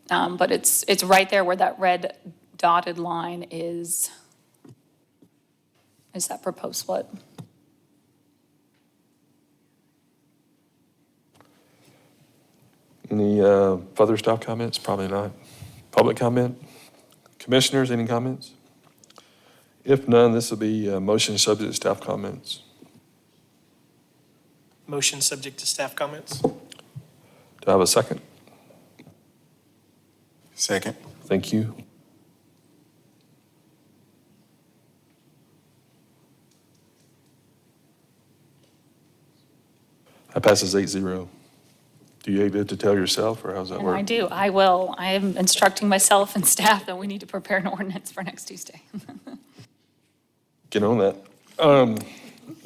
But it's right there where that red dotted line is that proposed split. Any further staff comments? Probably not. Public comment? Commissioners, any comments? If none, this will be a motion subject to staff comments. Motion subject to staff comments. Do I have a second? Second. Thank you. That passes 8-0. Do you get to tell yourself, or how's that And work? I do, I will. I am instructing myself and staff that we need to prepare an ordinance for next Tuesday. Get on that.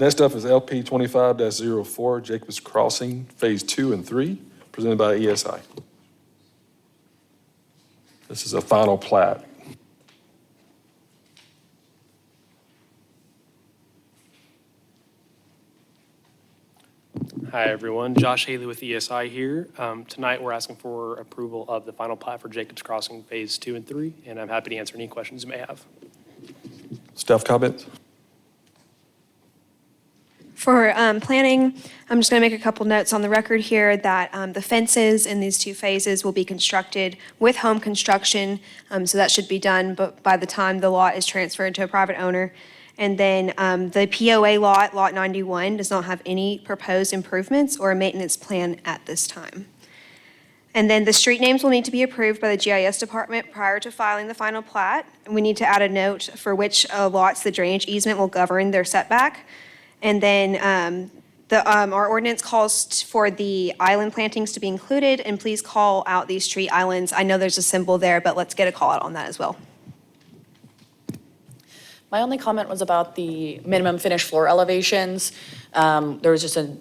Next up is LP 25-04, Jacobs Crossing, Phase 2 and 3, presented by ESI. This is a final plat. Hi, everyone. Josh Haley with ESI here. Tonight, we're asking for approval of the final plat for Jacobs Crossing Phase 2 and 3, and I'm happy to answer any questions you may have. Staff comments? For planning, I'm just going to make a couple notes on the record here that the fences in these two phases will be constructed with home construction, so that should be done by the time the lot is transferred to a private owner. And then the POA lot, Lot 91, does not have any proposed improvements or a maintenance plan at this time. And then the street names will need to be approved by the GIS department prior to filing the final plat. And we need to add a note for which lots the drainage easement will govern their setback. And then our ordinance calls for the island plantings to be included, and please call out these street islands. I know there's a symbol there, but let's get a call out on that as well. My only comment was about the minimum finished floor elevations. There was just a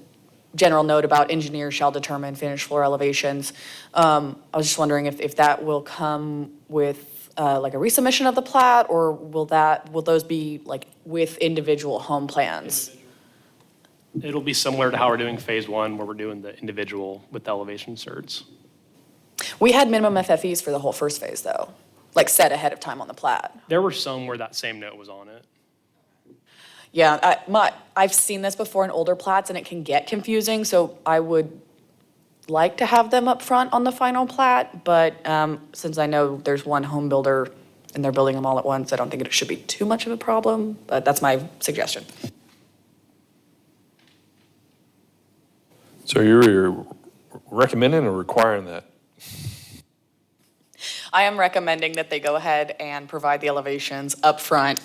general note about engineer shall determine finished floor elevations. I was just wondering if that will come with like a resubmission of the plat, or will those be like with individual home plans? It'll be similar to how we're doing Phase 1, where we're doing the individual with the elevation certs. We had minimum FFEs for the whole first phase, though, like set ahead of time on the plat. There were some where that same note was on it. Yeah, I've seen this before in older plats, and it can get confusing, so I would like to have them up front on the final plat, but since I know there's one home builder and they're building them all at once, I don't think it should be too much of a problem, but that's my suggestion. So you're recommending or requiring that? I am recommending that they go ahead and provide the elevations up front,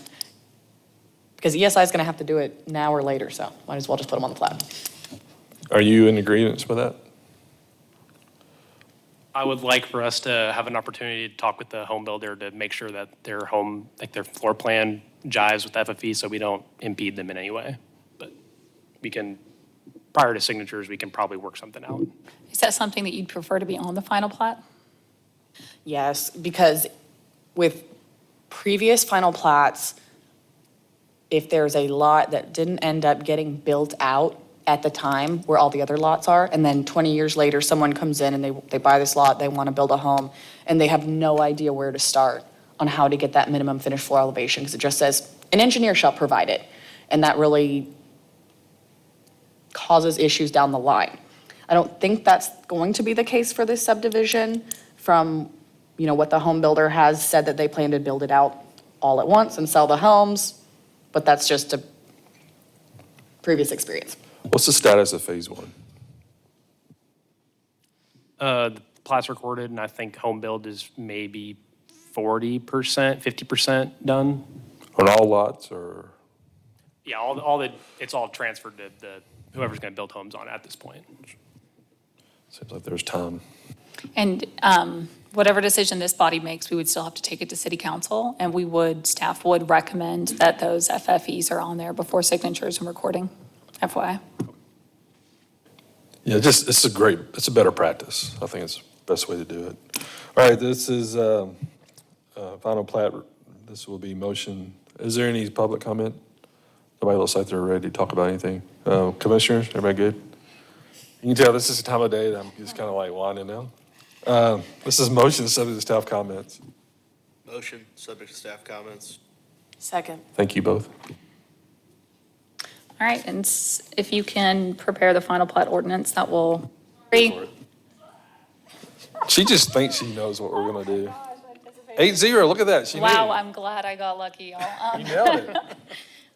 because ESI is going to have to do it now or later, so might as well just put them on the plat. Are you in agreement with that? I would like for us to have an opportunity to talk with the home builder to make sure that their home, like their floor plan jives with FFE, so we don't impede them in any way. But we can, prior to signatures, we can probably work something out. Is that something that you'd prefer to be on the final plat? Yes, because with previous final plats, if there's a lot that didn't end up getting built out at the time where all the other lots are, and then 20 years later, someone comes in and they buy this lot, they want to build a home, and they have no idea where to start on how to get that minimum finished floor elevation, because it just says, an engineer shall provide it. And that really causes issues down the line. I don't think that's going to be the case for this subdivision from, what the home builder has said, that they plan to build it out all at once and sell the homes, but that's just a previous experience. What's the status of phase one? The plat's recorded, and I think home build is maybe 40%, 50% done. On all lots, or? Yeah, it's all transferred to whoever's going to build homes on it at this point. Seems like there's time. And whatever decision this body makes, we would still have to take it to city council, and staff would recommend that those FFEs are on there before signatures and recording, FYI. Yeah, it's a better practice. I think it's the best way to do it. All right, this is final plat. This will be motion. Is there any public comment? Nobody looks like they're ready to talk about anything. Commissioners, everybody good? You can tell this is the time of day that I'm just kind of like winding down. This is motion subject to staff comments. Motion, subject to staff comments. Second. Thank you both. All right, and if you can prepare the final plat ordinance, that will. She just thinks she knows what we're gonna do. 8-0, look at that. She knew. Wow, I'm glad I got lucky, y'all. You nailed it.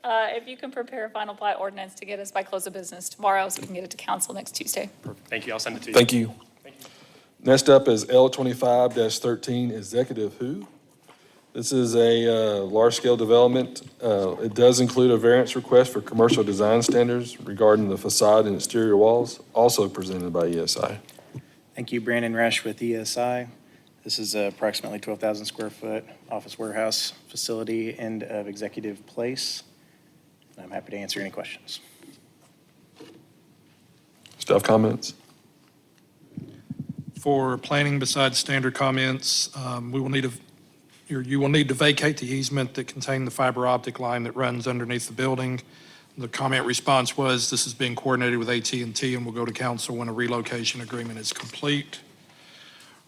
If you can prepare a final plat ordinance to get us by close of business tomorrow, so we can get it to council next Tuesday. Perfect. Thank you. I'll send it to you. Thank you. Next up is L25-13, Executive Who? This is a large-scale development. It does include a variance request for commercial design standards regarding the facade and exterior walls, also presented by ESI. Thank you, Brandon Resch with ESI. This is approximately 12,000 square foot office warehouse facility end of Executive Place. I'm happy to answer any questions. Staff comments? For planning, besides standard comments, you will need to vacate the easement that contained the fiber optic line that runs underneath the building. The comment response was, this is being coordinated with AT&T and will go to council when a relocation agreement is complete.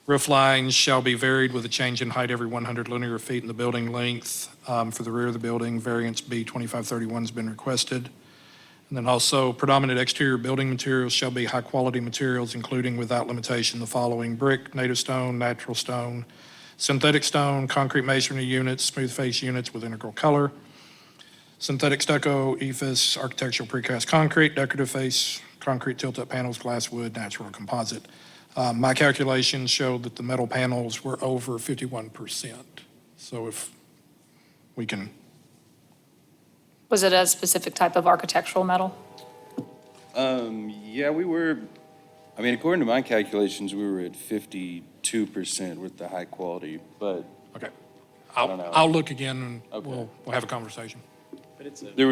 Roof lines shall be varied with a change in height every 100 linear feet in the building length. For the rear of the building, variance B 2531 has been requested. And then also, predominant exterior building materials shall be high-quality materials, including without limitation the following: brick, native stone, natural stone, synthetic stone, concrete masonry units, smooth face units with integral color, synthetic stucco, EIFS, architectural precast concrete, decorative face, concrete tilt-up panels, glass wood, natural composite. My calculations showed that the metal panels were over 51%. So if we can. Was it a specific type of architectural metal? Yeah, according to my calculations, we were at 52% with the high quality, but. Okay. I don't know. I'll look again and Okay. we'll have a conversation. But it's There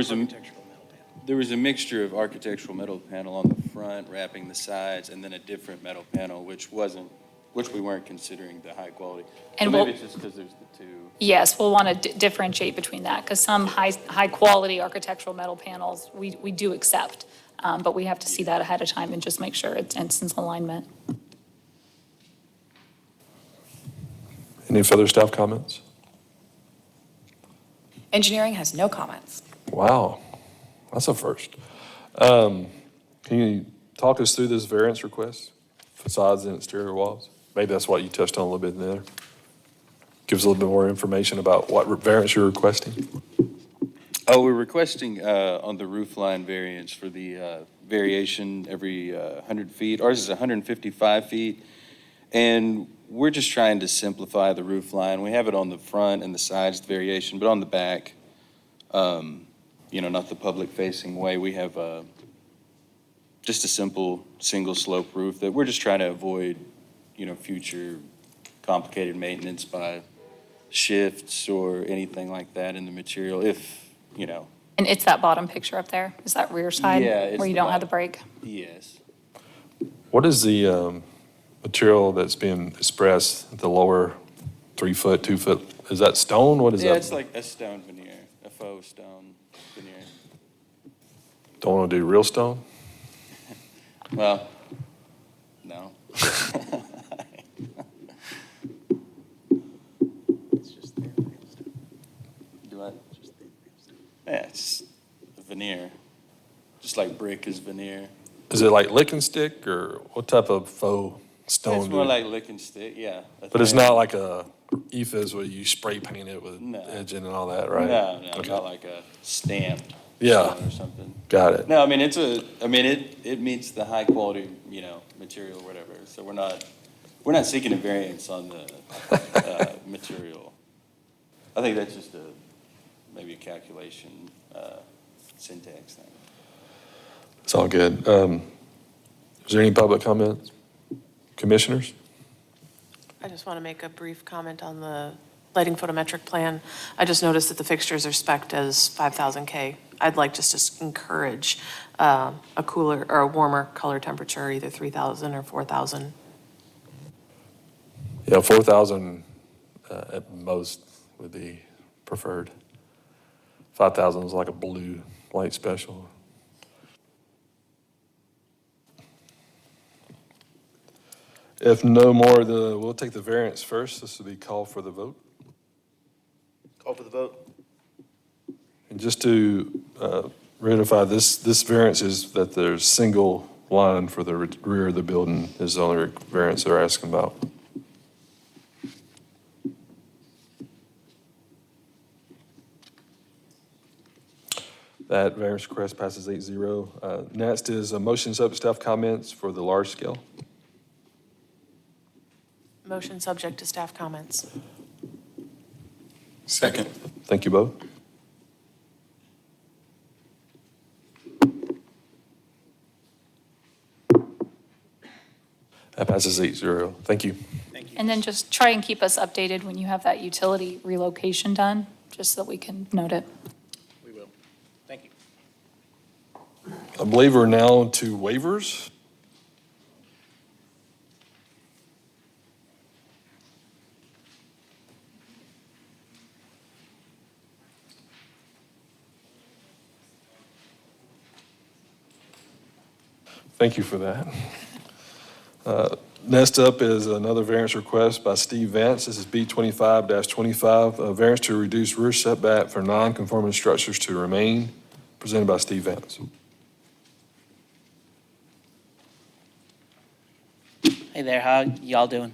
was a mixture of architectural metal panel on the front, wrapping the sides, and then a different metal panel, which we weren't considering the high quality. And So maybe we'll- it's just because there's the two. Yes, we'll want to differentiate between that, because some high-quality architectural metal panels, we do accept, but we have to see that ahead of time and just make sure it's in alignment. Any further staff comments? Engineering has no comments. Wow, that's a first. Can you talk us through this variance request? Facades and exterior walls? Maybe that's what you touched on a little bit there. Give us a little bit more information about what variance you're requesting. Oh, we're requesting on the roof line variance for the variation every 100 feet. Ours is 155 feet. And we're just trying to simplify the roof line. We have it on the front and the sides, the variation, but on the back, not the public-facing way. We have just a simple single-slope roof that we're just trying to avoid, future complicated maintenance by shifts or anything like that in the material, And it's that bottom picture up there? Is that rear side? Yeah, it's Where you the don't have the bottom. break? Yes. What is the material that's being expressed, the lower 3 foot, 2 foot, is that stone? What is that? Yeah, it's like a stone veneer, a faux stone veneer. Don't want to do real stone? Well, no. Do what? Yeah, it's veneer, just like brick is veneer. Is it like lick and stick, or what type of faux stone? It's more like lick and stick, yeah. But it's not like a ephes where you spray paint it with No. edging and all that, right? No, Okay. not like a stamped Yeah. stone or something. Got it. No, I mean, it meets the high quality, material or whatever. So we're not seeking a variance on the material. I think that's just maybe a calculation, syntax thing. It's all good. Is there any public comments? Commissioners? I just want to make a brief comment on the lighting photometric plan. I just noticed that the fixtures are spec'd as 5,000 K. I'd like just to encourage a cooler or a warmer color temperature, either 3,000 or 4,000. Yeah, 4,000 at most would be preferred. 5,000 is like a blue light special. If no more, we'll take the variance first. This will be called for the vote. Call for the vote. And just to ratify, this variance is that there's single line for the rear of the building is the only variance they're asking about. That variance request passes 8-0. Next is a motion sub staff comments for the large scale. Motion subject to staff comments. Second. Thank you both. That passes 8-0. Thank you. And then just try and keep us updated when you have that utility relocation done, just so that we can note it. We will. Thank you. I believe we're now to waivers. Thank you for that. Next up is another variance request by Steve Vance. This is B25-25, a variance to reduce rear setback for non-conforming structures to remain, presented by Steve Vance. Hey there, how y'all doing?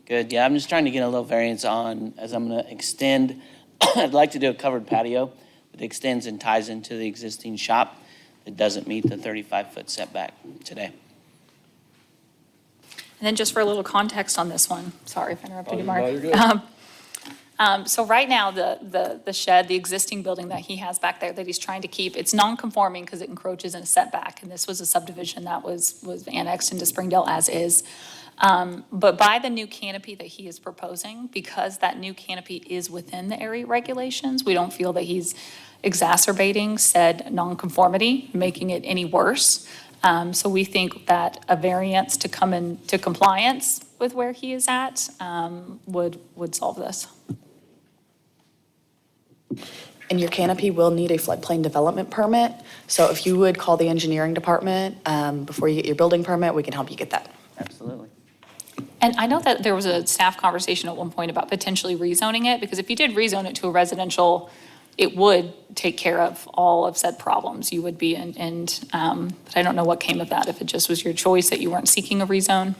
Good, yeah, I'm just trying to get a little variance on, as I'm gonna extend, I'd like to do a covered patio that extends and ties into the existing shop that doesn't meet the 35-foot setback today. And then just for a little context on this one, sorry if I interrupted you, Oh, Mark. no, you're good. So right now, the shed, the existing building that he has back there that he's trying to keep, it's non-conforming because it encroaches in a setback. And this was a subdivision that was annexed into Springdale as is. But by the new canopy that he is proposing, because that new canopy is within the area regulations, we don't feel that he's exacerbating said nonconformity, making it any worse. So we think that a variance to come into compliance with where he is at would solve this. And your canopy will need a floodplain development permit. So if you would call the engineering department before you get your building permit, we can help you get that. Absolutely. And I know that there was a staff conversation at one point about potentially rezoning it, because if you did rezone it to a residential, it would take care of all of said problems you would be in, but I don't know what came of that, if it just was your choice that you weren't seeking a rezone.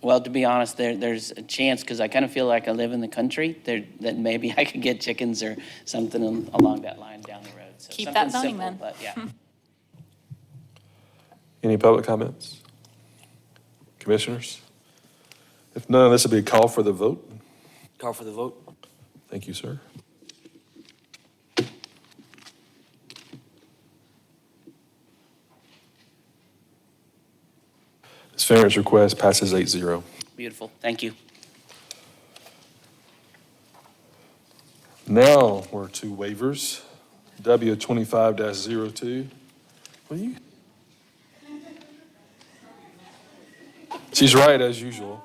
Well, to be honest, there's a chance, because I kind of feel like I live in the country, that maybe I could get chickens or something along that line down the road. So Keep that something zoning simple, then. But yeah. Any public comments? Commissioners? If none, this will be a call for the vote. Call for the vote. Thank you, sir. This variance request passes 8-0. Beautiful, thank you. Now we're to waivers. W25-02. Will you? She's right, as usual.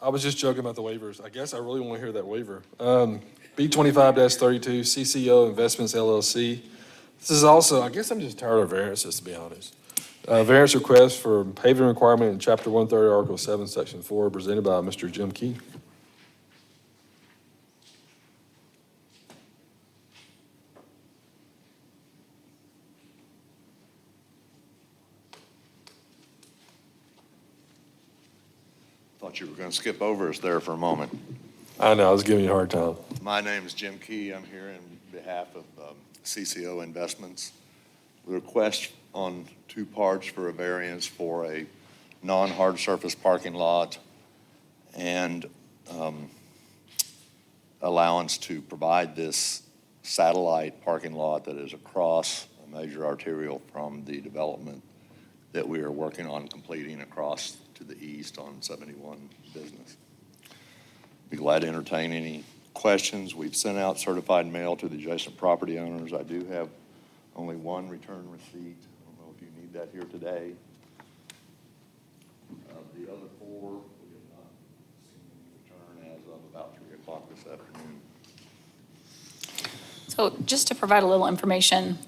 I was just joking about the waivers. I guess I really want to hear that waiver. B25-32, CCO Investments LLC. This is also, I guess I'm just tired of variances, to be honest. Variance request for paving requirement in Chapter 130, Article 7, Section 4, presented by Mr. Jim Key. Thought you were going to skip over us there for a moment. I know, I was giving you a hard time. My name is Jim Key. I'm here in behalf of CCO Investments. The request on two parts for a variance for a non-hard surface parking lot and allowance to provide this satellite parking lot that is across a major arterial from the development that we are working on completing across to the east on 71 Business. Be glad to entertain any questions. We've sent out certified mail to the adjacent property owners. I do have only one return receipt. I don't know if you need that here today. The other four, we have not seen any return as of about 3 o'clock this afternoon. So just to provide a little information,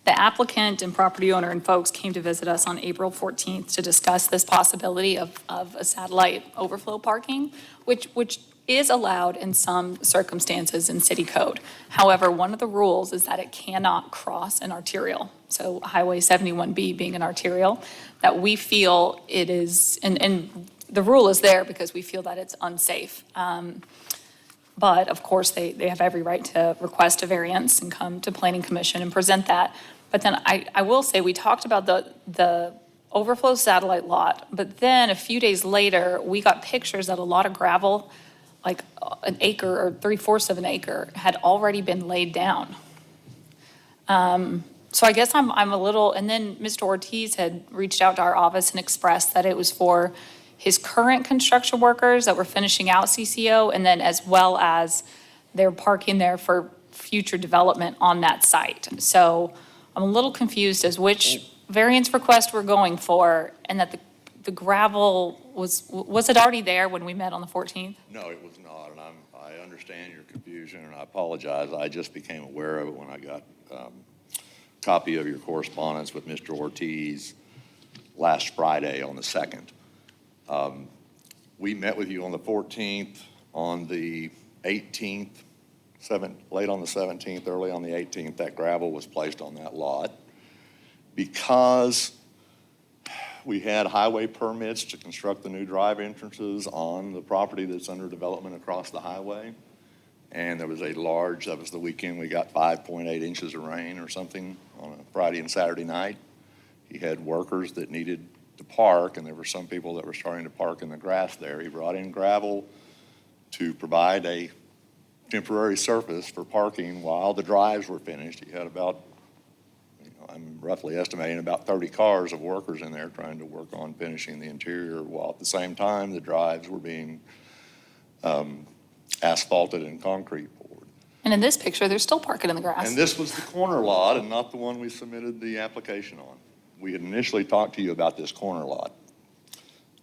the applicant and property owner and folks came to visit us on April 14th to discuss this possibility of a satellite overflow parking, which is allowed in some circumstances in city code. However, one of the rules is that it cannot cross an arterial. So Highway 71B being an arterial, that we feel it is, and the rule is there because we feel that it's unsafe. But of course, they have every right to request a variance and come to Planning Commission and present that. But then I will say, we talked about the overflow satellite lot, but then a few days later, we got pictures that a lot of gravel, like an acre or 3/4 of an acre, had already been laid down. So I guess I'm a little, and then Mr. Ortiz had reached out to our office and expressed that it was for his current construction workers that were finishing out CCO, and then as well as they're parking there for future development on that site. So I'm a little confused as which variance request we're going for, and that the gravel was it already there when we met on the 14th? No, it was not, and I understand your confusion, and I apologize. I just became aware of it when I got a copy of your correspondence with Mr. Ortiz last Friday on the 2nd. We met with you on the 14th, on the 18th, late on the 17th, early on the 18th, that gravel was placed on that lot because we had highway permits to construct the new drive entrances on the property that's under development across the highway. And there was that was the weekend we got 5.8 inches of rain or something on a Friday and Saturday night. He had workers that needed to park, and there were some people that were starting to park in the grass there. He brought in gravel to provide a temporary surface for parking while the drives were finished. He had about, I'm roughly estimating about 30 cars of workers in there trying to work on finishing the interior, while at the same time the drives were being asphalted and concrete poured. And in this picture, they're still parking in the grass. And this was the corner lot and not the one we submitted the application on. We had initially talked to you about this corner lot.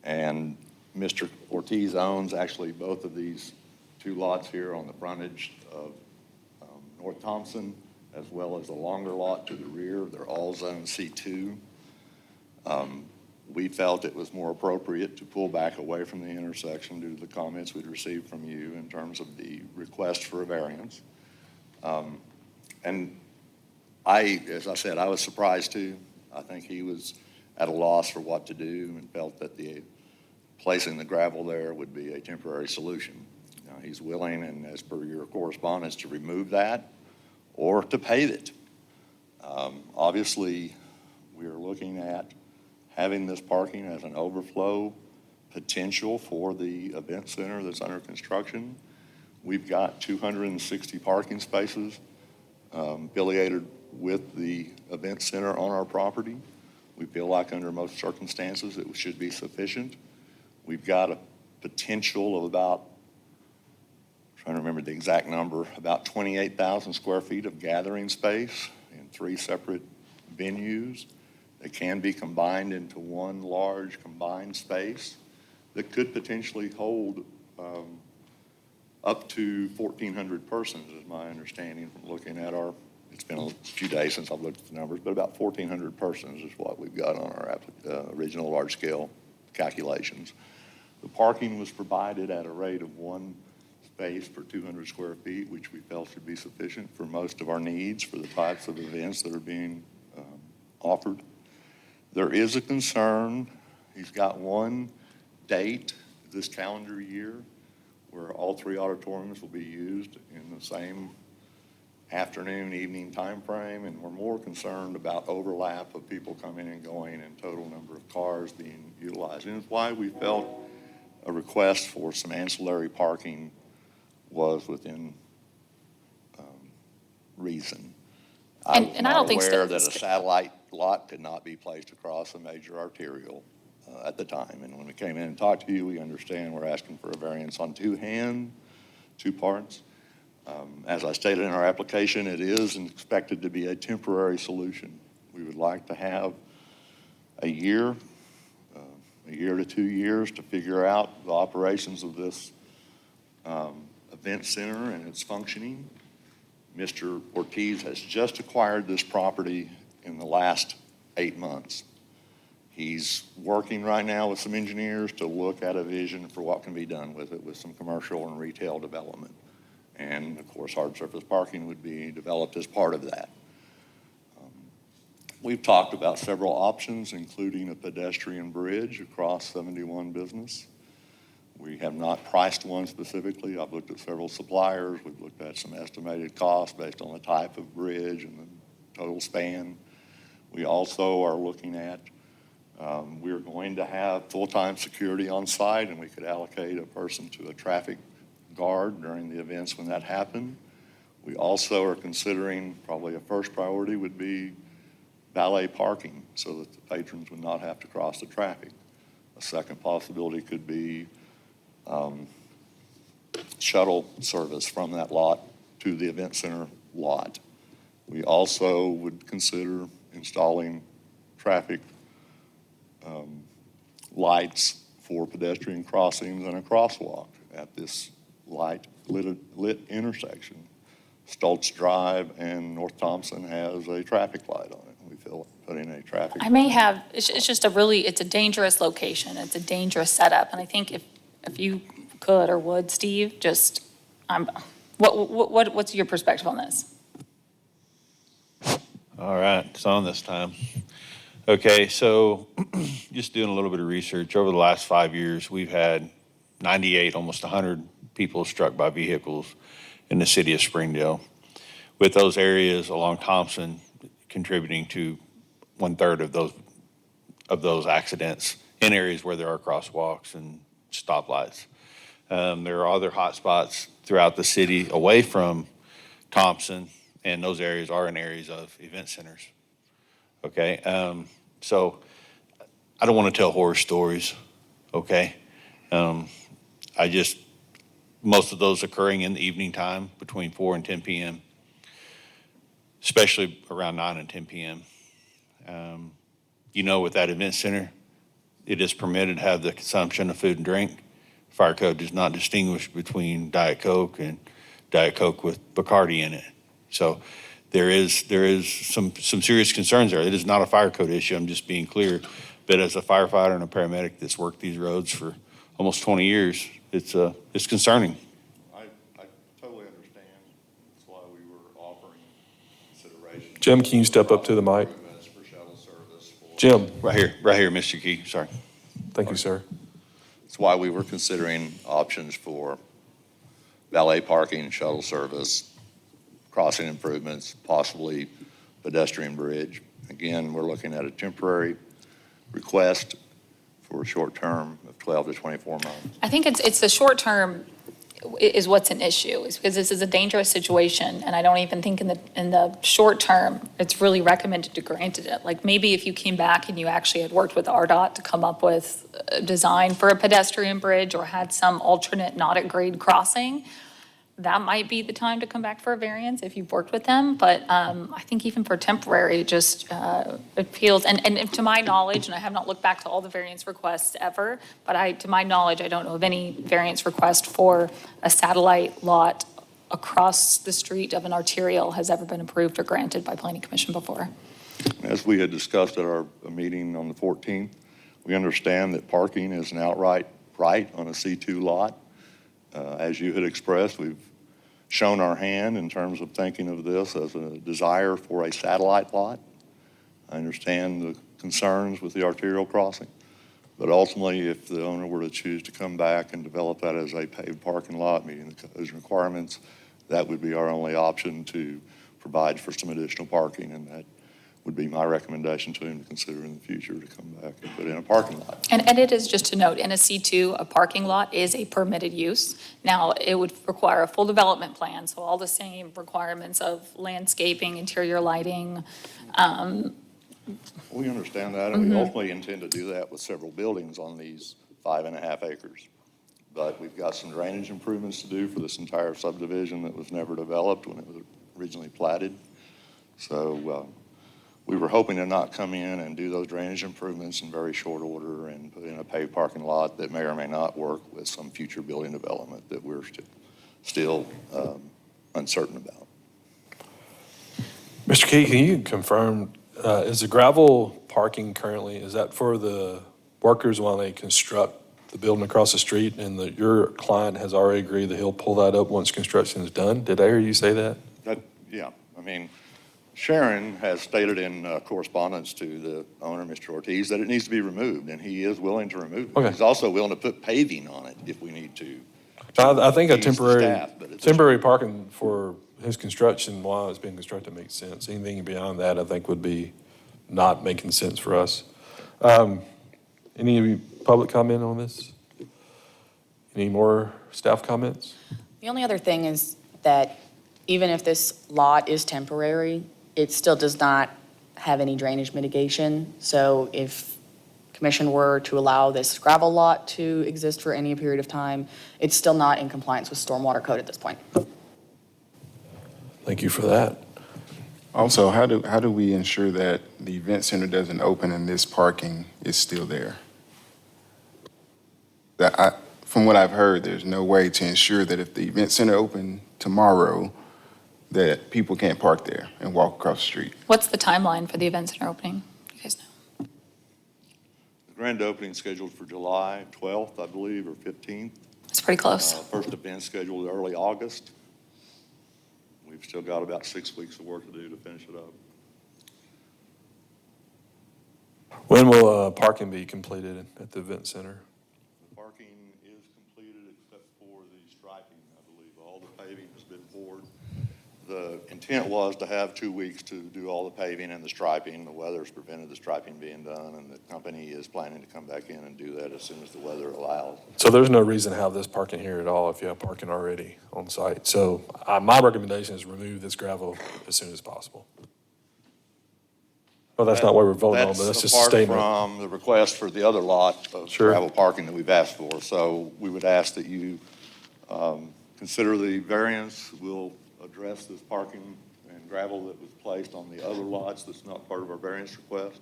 And Mr. Ortiz owns actually both of these two lots here on the frontage of North Thompson, as well as the longer lot to the rear. They're all zone C2. We felt it was more appropriate to pull back away from the intersection due to the comments we'd received from you in terms of the request for a variance. And as I said, I was surprised too. I think he was at a loss for what to do and felt that placing the gravel there would be a temporary solution. He's willing, and as per your correspondence, to remove that or to pave it. Obviously, we are looking at having this parking as an overflow potential for the event center that's under construction. We've got 260 parking spaces affiliated with the event center on our property. We feel like under most circumstances it should be sufficient. We've got a potential of about, trying to remember the exact number, about 28,000 square feet of gathering space in 3 separate venues. They can be combined into one large combined space that could potentially hold up to 1,400 persons, is my understanding from looking at it's been a few days since I've looked at the numbers, but about 1,400 persons is what we've got on our original large-scale calculations. The parking was provided at a rate of one space per 200 square feet, which we felt should be sufficient for most of our needs for the types of events that are being offered. There is a concern. He's got one date this calendar year where all three auditoriums will be used in the same afternoon, evening time frame, and we're more concerned about overlap of people coming and going and total number of cars being utilized. And it's why we felt a request for some ancillary parking was within reason. I was And I don't think not aware that so. a satellite lot could not be placed across a major arterial at the time. And when we came in and talked to you, we understand we're asking for a variance on two parts. As I stated in our application, it is expected to be a temporary solution. We would like to have a year to 2 years to figure out the operations of this event center and its functioning. Mr. Ortiz has just acquired this property in the last 8 months. He's working right now with some engineers to look at a vision for what can be done with it, with some commercial and retail development. And of course, hard surface parking would be developed as part of that. We've talked about several options, including a pedestrian bridge across 71 Business. We have not priced one specifically. I've looked at several suppliers. We've looked at some estimated costs based on the type of bridge and the total span. We also are looking at, we're going to have full-time security on site, and we could allocate a person to a traffic guard during the events when that happened. We also are considering, probably a first priority would be valet parking so that the patrons would not have to cross the traffic. A second possibility could be shuttle service from that lot to the event center lot. We also would consider installing traffic lights for pedestrian crossings and a crosswalk at this lit intersection. Stoltz Drive and North Thompson has a traffic light on it. We feel putting a traffic. I may have, it's just it's a dangerous location. It's a dangerous setup. And I think if you could or would, Steve, what's your perspective on this? All right, it's on this time. Okay, so just doing a little bit of research. Over the last 5 years, we've had 98, almost 100 people struck by vehicles in the city of Springdale, with those areas along Thompson contributing to 1/3 of those accidents in areas where there are crosswalks and stoplights. There are other hot spots throughout the city away from Thompson, and those areas are in areas of event centers. Okay, so I don't want to tell horror stories, okay? Most of those occurring in the evening time between 4 and 10 p.m., especially around 9 and 10 p.m. With that event center, it is permitted to have the consumption of food and drink. Fire code does not distinguish between Diet Coke and Diet Coke with Bacardi in it. So there is some serious concerns there. It is not a fire code issue, I'm just being clear. But as a firefighter and a paramedic that's worked these roads for almost 20 years, it's concerning. I totally understand. That's why we were offering consideration. Jim, can you step up to the mic? For shuttle service. Jim. Right here, Mr. Key, sorry. Thank you, sir. That's why we were considering options for valet parking, shuttle service, crossing improvements, possibly pedestrian bridge. Again, we're looking at a temporary request for a short term of 12 to 24 months. I think it's the short term is what's an issue, is because this is a dangerous situation, and I don't even think in the short term, it's really recommended to grant it. Like maybe if you came back and you actually had worked with RDOT to come up with a design for a pedestrian bridge or had some alternate not at grade crossing, that might be the time to come back for a variance if you've worked with them. But I think even for temporary, just it feels, and to my knowledge, and I have not looked back to all the variance requests ever, but to my knowledge, I don't know of any variance request for a satellite lot across the street of an arterial has ever been approved or granted by Planning Commission before. As we had discussed at our meeting on the 14th, we understand that parking is an outright right on a C2 lot. As you had expressed, we've shown our hand in terms of thinking of this as a desire for a satellite lot. I understand the concerns with the arterial crossing, but ultimately, if the owner were to choose to come back and develop that as a paved parking lot, meeting those requirements, that would be our only option to provide for some additional parking, and that would be my recommendation to him to consider in the future to come back and put in a parking lot. And it is, just to note, in a C2, a parking lot is a permitted use. Now, it would require a full development plan, so all the same requirements of landscaping, interior lighting. We understand that, and we ultimately intend to do that with several buildings on these 5.5 acres. But we've got some drainage improvements to do for this entire subdivision that was never developed when it was originally platted. So we were hoping to not come in and do those drainage improvements in very short order and put in a paved parking lot that may or may not work with some future building development that we're still uncertain about. Mr. Key, can you confirm, is the gravel parking currently, is that for the workers while they construct the building across the street, and your client has already agreed that he'll pull that up once construction is done? Did I hear you say that? Yeah, I mean, Sharon has stated in correspondence to the owner, Mr. Ortiz, that it needs to be removed, and he is willing to remove it. Okay. He's also willing to put paving on it if we need to. I think a Ease the staff, but it's- temporary parking for his construction while it's being constructed makes sense. Anything beyond that, I think, would be not making sense for us. Any public comment on this? Any more staff comments? The only other thing is that even if this lot is temporary, it still does not have any drainage mitigation. So if commission were to allow this gravel lot to exist for any period of time, it's still not in compliance with stormwater code at this point. Thank you for that. Also, how do we ensure that the event center doesn't open and this parking is still there? From what I've heard, there's no way to ensure that if the event center opened tomorrow, that people can't park there and walk across the street. What's the timeline for the event center opening? You guys know? The grand opening is scheduled for July 12th, I believe, or 15th. It's pretty close. First event scheduled early August. We've still got about 6 weeks of work to do to finish it up. When will parking be completed at the event center? The parking is completed except for the striping, I believe. All the paving has been poured. The intent was to have 2 weeks to do all the paving and the striping. The weather's prevented the striping being done, and the company is planning to come back in and do that as soon as the weather allows. So there's no reason to have this parking here at all if you have parking already on site. So my recommendation is remove this gravel as soon as possible. Well, that's not what we're voting on, but that's just a statement. That's apart from the request for the other lot of Sure. gravel parking that we've asked for. So we would ask that you consider the variance. We'll address this parking and gravel that was placed on the other lots that's not part of our variance request.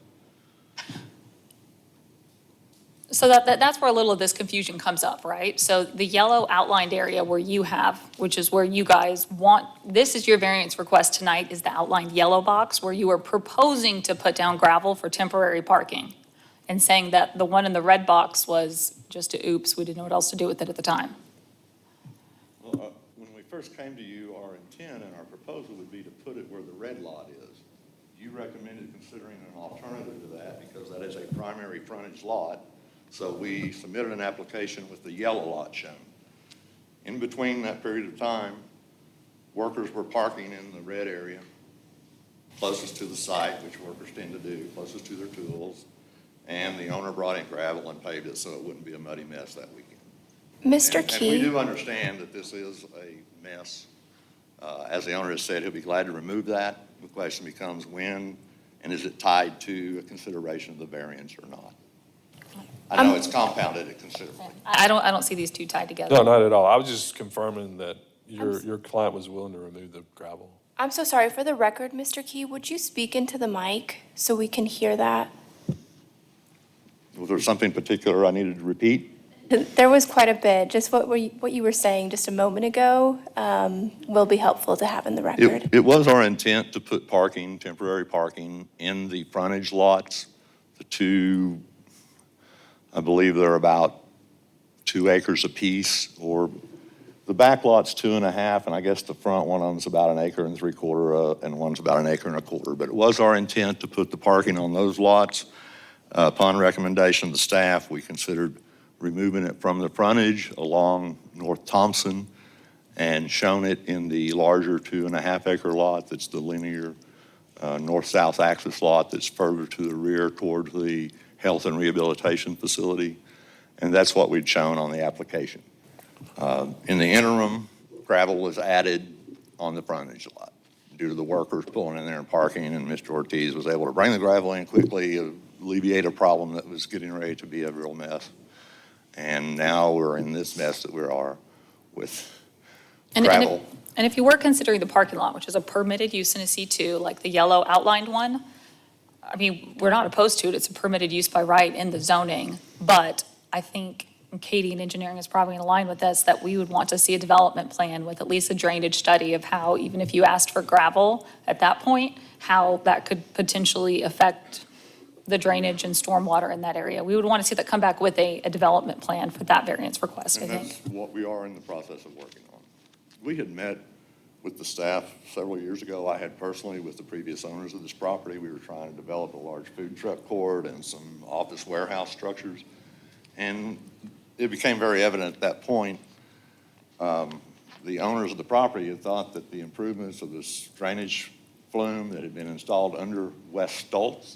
So that's where a little of this confusion comes up, right? So the yellow outlined area where you have, which is where you guys want, this is your variance request tonight, is the outlined yellow box where you are proposing to put down gravel for temporary parking and saying that the one in the red box was just a oops, we didn't know what else to do with it at the time. Well, when we first came to you, our intent and our proposal would be to put it where the red lot is. You recommended considering an alternative to that because that is a primary frontage lot. So we submitted an application with the yellow lot shown. In between that period of time, workers were parking in the red area, closest to the site, which workers tend to do, closest to their tools, and the owner brought in gravel and paved it so it wouldn't be a muddy mess that weekend. Mr. And we Key, do understand that this is a mess. As the owner has said, he'll be glad to remove that. The question becomes when, and is it tied to a consideration of the variance or not? I know it's compounded considerably. I don't see these two tied together. No, not at all. I was just confirming that your client was willing to remove the gravel. I'm so sorry. For the record, Mr. Key, would you speak into the mic so we can hear that? Was there something particular I needed to repeat? There was quite a bit. Just what you were saying just a moment ago will be helpful to have in the record. It was our intent to put parking, temporary parking, in the frontage lots. The two, I believe they're about 2 acres apiece, or the back lot's 2.5, and I guess the front one of them's about 1 3/4 acres, and one's about 1.25 acres. But it was our intent to put the parking on those lots. Upon recommendation of the staff, we considered removing it from the frontage along North Thompson and shown it in the larger 2.5 acre lot that's the linear north-south axis lot that's further to the rear towards the health and rehabilitation facility. And that's what we'd shown on the application. In the interim, gravel was added on the frontage lot due to the workers pulling in there and parking, and Mr. Ortiz was able to bring the gravel in quickly, alleviate a problem that was getting ready to be a real mess. And now we're in this mess that we are with gravel. And if you were considering the parking lot, which is a permitted use in a C2, like the yellow outlined one, I mean, we're not opposed to it. It's a permitted use by right in the zoning. But I think Katie in engineering is probably in line with this, that we would want to see a development plan with at least a drainage study of how, even if you asked for gravel at that point, how that could potentially affect the drainage and stormwater in that area. We would want to see that come back with a development plan for that variance request, I And think. that's what we are in the process of working on. We had met with the staff several years ago. I had personally with the previous owners of this property. We were trying to develop a large food truck court and some office warehouse structures. And it became very evident at that point, the owners of the property had thought that the improvements of this drainage flume that had been installed under West Stoltz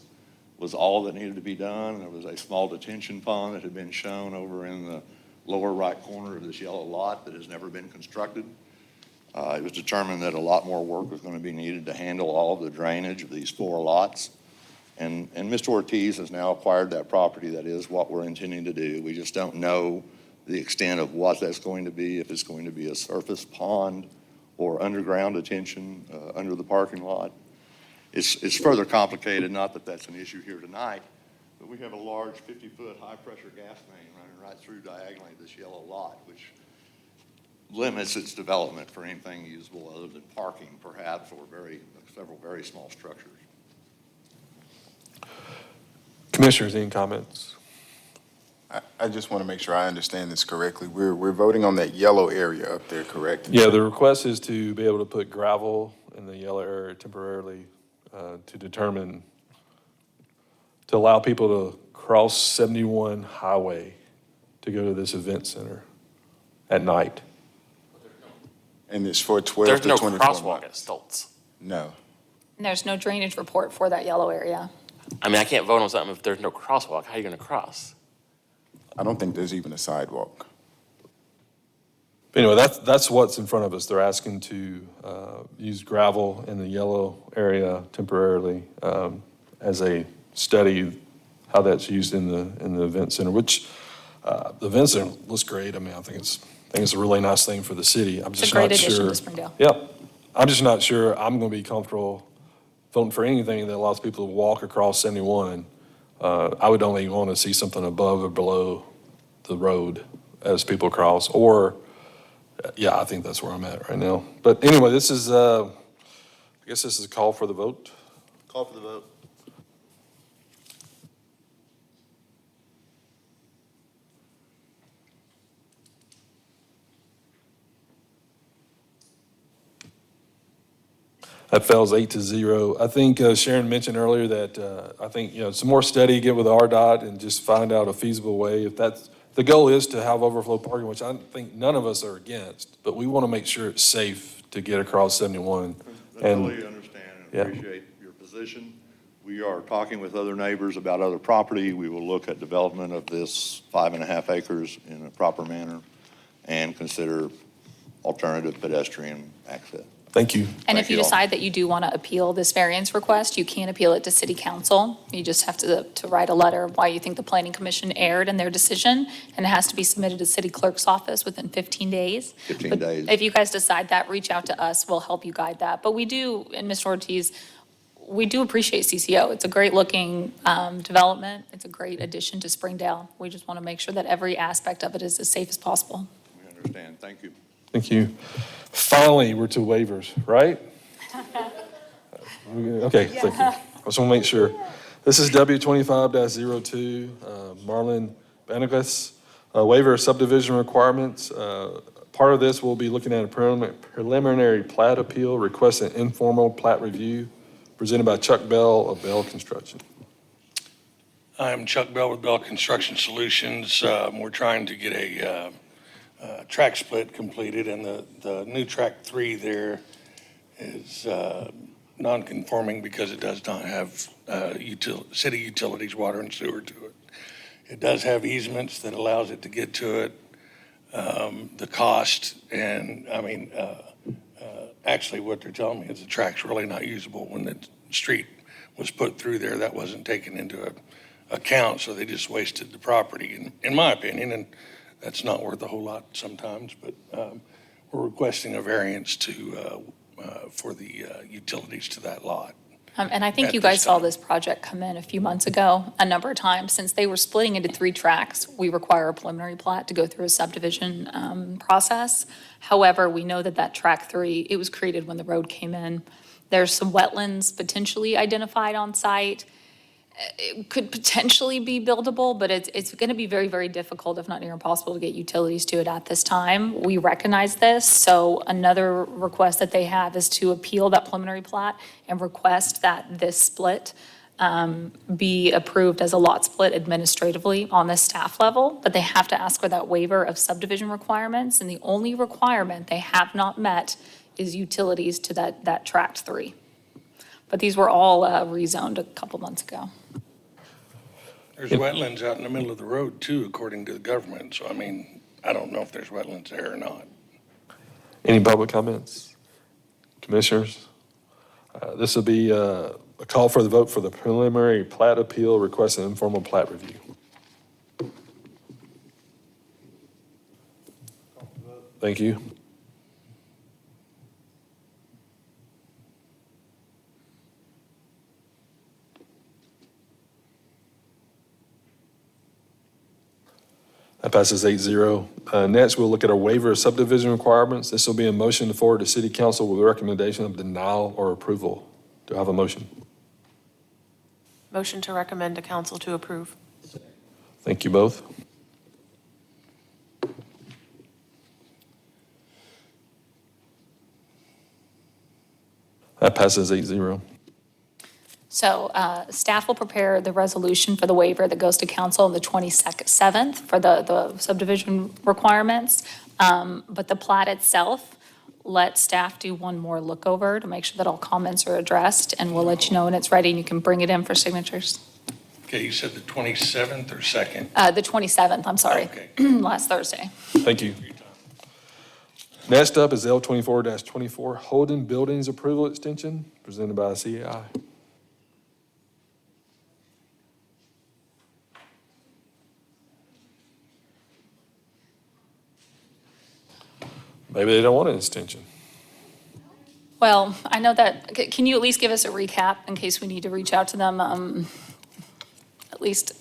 was all that needed to be done. There was a small detention pond that had been shown over in the lower right corner of this yellow lot that has never been constructed. It was determined that a lot more work was going to be needed to handle all of the drainage of these 4 lots. And Mr. Ortiz has now acquired that property. That is what we're intending to do. We just don't know the extent of what that's going to be, if it's going to be a surface pond or underground detention under the parking lot. It's further complicated, not that that's an issue here tonight, but we have a large 50-foot high-pressure gas main running right through diagonally this yellow lot, which limits its development for anything usable other than parking, perhaps, or several very small structures. Commissioners, any comments? I just want to make sure I understand this correctly. We're voting on that yellow area up there, correct? Yeah, the request is to be able to put gravel in the yellow area temporarily to allow people to cross 71 Highway to go to this event center at night. And it's for 12 There's to no 24 crosswalk months? at Stoltz. No. And there's no drainage report for that yellow area. I mean, I can't vote on something if there's no crosswalk. How are you going to cross? I don't think there's even a sidewalk. But anyway, that's what's in front of us. They're asking to use gravel in the yellow area temporarily as a study how that's used in the event center, which the event center looks great. I mean, I think it's a really nice thing for the city. I'm It's just a great not addition sure. to Springdale. Yep. I'm just not sure I'm going to be comfortable voting for anything that allows people to walk across 71. I would only want to see something above or below the road as people cross, or yeah, I think that's where I'm at right now. But anyway, this is, I guess this is a call for the vote. Call for the vote. That fails 8-0. I think Sharon mentioned earlier that I think, some more study, get with RDOT and just find out a feasible way. If that's, the goal is to have overflow parking, which I think none of us are against, but we want to make sure it's safe to get across 71. I totally understand and appreciate your position. We are talking with other neighbors about other property. We will look at development of this 5.5 acres in a proper manner and consider alternative pedestrian access. Thank you. And if you decide that you do want to appeal this variance request, you can appeal it to city council. You just have to write a letter of why you think the planning commission erred in their decision, and it has to be submitted to city clerk's office within 15 days. 15 But days. if you guys decide that, reach out to us, we'll help you guide that. But we do, and Mr. Ortiz, we do appreciate CCO. It's a great-looking development. It's a great addition to Springdale. We just want to make sure that every aspect of it is as safe as possible. We understand. Thank you. Thank you. Finally, we're to waivers, right? Okay, thank you. I just want to make sure. This is W25-02, Marlon Benegas, waiver of subdivision requirements. Part of this, we'll be looking at a preliminary plat appeal, requesting informal plat review, presented by Chuck Bell of Bell Construction. I'm Chuck Bell with Bell Construction Solutions. We're trying to get a track split completed, and the new track 3 there is non-conforming because it does not have city utilities, water and sewer to it. It does have easements that allows it to get to it. The cost, and actually what they're telling me is the track's really not usable. When the street was put through there, that wasn't taken into account, so they just wasted the property, in my opinion, and that's not worth a whole lot sometimes, but we're requesting a variance for the utilities to that lot. And I think At you this guys saw time. this project come in a few months ago, a number of times. Since they were splitting into 3 tracks, we require a preliminary plat to go through a subdivision process. However, we know that track 3, it was created when the road came in. There's some wetlands potentially identified on site. It could potentially be buildable, but it's going to be very, very difficult, if not near impossible, to get utilities to it at this time. We recognize this, so another request that they have is to appeal that preliminary plat and request that this split be approved as a lot split administratively on the staff level, but they have to ask for that waiver of subdivision requirements, and the only requirement they have not met is utilities to that tract 3. But these were all rezoned a couple months ago. There's wetlands out in the middle of the road too, according to the government, so I don't know if there's wetlands there or not. Any public comments? Commissioners? This will be a call for the vote for the preliminary plat appeal, requesting informal plat review. Thank you. That passes 8-0. Next, we'll look at our waiver of subdivision requirements. This will be a motion to forward to City Council with a recommendation of denial or approval. Do I have a motion? Motion to recommend to council to approve. Thank you both. That passes 8-0. So staff will prepare the resolution for the waiver that goes to council on the 27th for the subdivision requirements. But the plat itself, let staff do one more look over to make sure that all comments are addressed, and we'll let you know when it's ready and you can bring it in for signatures. Okay, you said the 27th or 2nd? The 27th, I'm sorry, Okay. last Thursday. Thank you. Next up is L24-24, Holden Buildings Approval Extension, presented by CAI. Maybe they don't want an extension. Well, I know that, can you at least give us a recap in case we need to reach out to them? At least,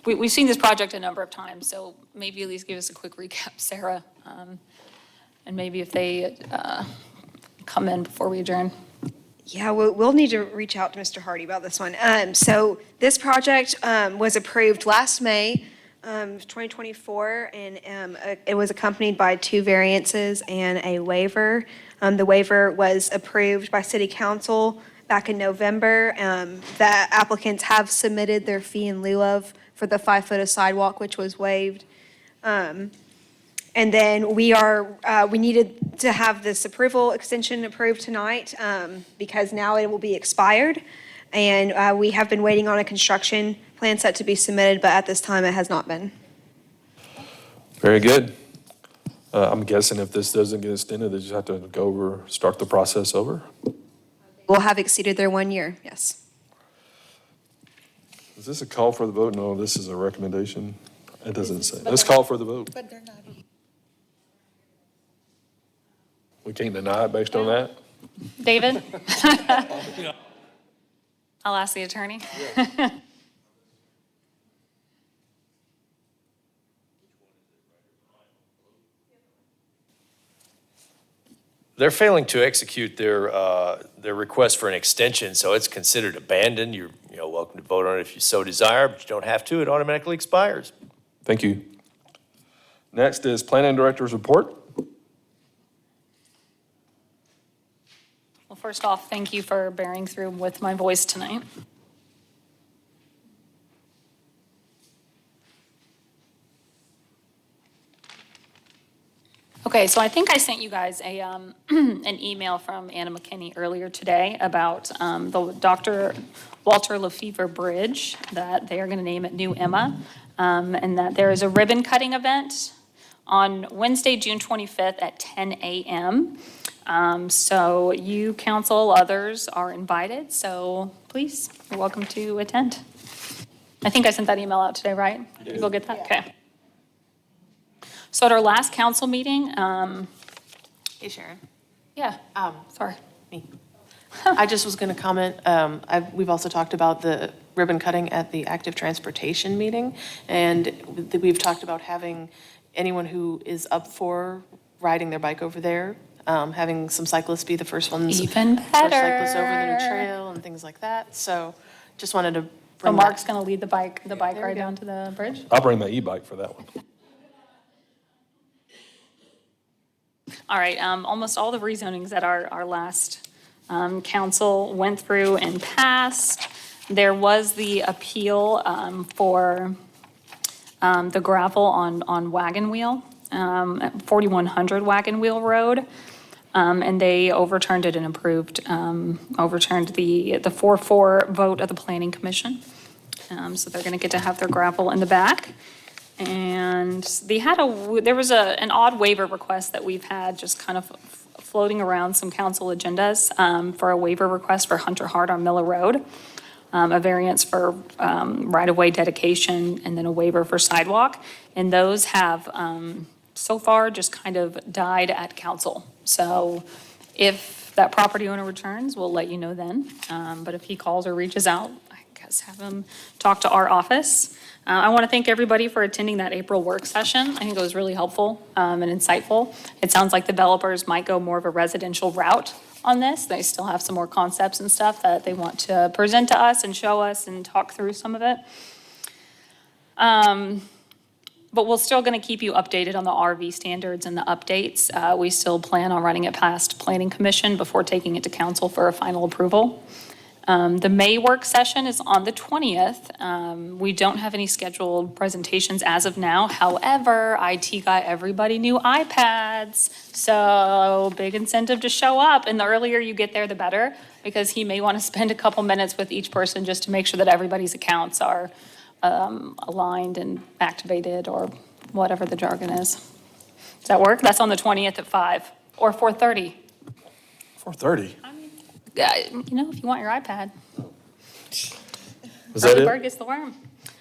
we've seen this project a number of times, so maybe at least give us a quick recap, Sarah. And maybe if they come in before we adjourn. Yeah, we'll need to reach out to Mr. Hardy about this one. So this project was approved last May, 2024, and it was accompanied by 2 variances and a waiver. The waiver was approved by City Council back in November. The applicants have submitted their fee in lieu of for the 5 foot of sidewalk, which was waived. And then we needed to have this approval extension approved tonight because now it will be expired. And we have been waiting on a construction plan set to be submitted, but at this time it has not been. Very good. I'm guessing if this doesn't get extended, they just have to go over, start the process over. Will have exceeded their 1 year, yes. Is this a call for the vote? No, this is a recommendation. It doesn't say. Let's call for the vote. But they're not. We can't deny it based on that? David? I'll ask the attorney. They're failing to execute their request for an extension, so it's considered abandoned. You're welcome to vote on it if you so desire, but you don't have to. It automatically expires. Thank you. Next is Planning Director's report. Well, first off, thank you for bearing through with my voice tonight. Okay, so I think I sent you guys an email from Anna McKinney earlier today about the Dr. Walter Lefevre Bridge, that they are going to name it New Emma, and that there is a ribbon cutting event on Wednesday, June 25th at 10 a.m. So you, council, others are invited, so please, you're welcome to attend. I think I sent that email out today, right? You go get that? Okay. So at our last council meeting, Hey, Sharon. yeah, sorry. Me. I just was going to comment, we've also talked about the ribbon cutting at the active transportation meeting, and we've talked about having anyone who is up for riding their bike over there, having some cyclists be the first ones. Even First cyclists over the better. new trail and things like that, so just wanted to So bring Mark's that. going to lead the bike There we ride go. down to the bridge? I'll bring my e-bike for that one. All right, almost all the rezonings that our last council went through and passed. There was the appeal for the gravel on Wagon Wheel, at 4100 Wagon Wheel Road. And they overturned it and overturned the 4-4 vote of the Planning Commission. So they're gonna get to have their gravel in the back. And there was an odd waiver request that we've had just kind of floating around some council agendas for a waiver request for Hunter Hart on Miller Road, a variance for right-of-way dedication, and then a waiver for sidewalk. And those have so far just kind of died at council. So if that property owner returns, we'll let you know then. But if he calls or reaches out, I guess have him talk to our office. I want to thank everybody for attending that April work session. I think it was really helpful and insightful. It sounds like developers might go more of a residential route on this. They still have some more concepts and stuff that they want to present to us and show us and talk through some of it. But we're still going to keep you updated on the RV standards and the updates. We still plan on running it past Planning Commission before taking it to council for a final approval. The May work session is on the 20th. We don't have any scheduled presentations as of now. However, IT got everybody new iPads. So big incentive to show up. And the earlier you get there, the better, because he may want to spend a couple minutes with each person just to make sure that everybody's accounts are aligned and activated, or whatever the jargon is. Does that work? That's on the 20th at 5 or 4:30. 4:30? If you want your iPad. Is that Early it? bird gets the worm.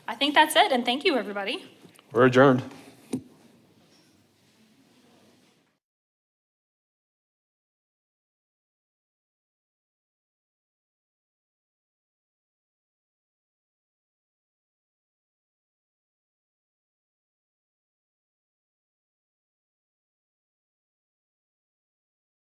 I think that's it, and thank you, everybody. We're adjourned.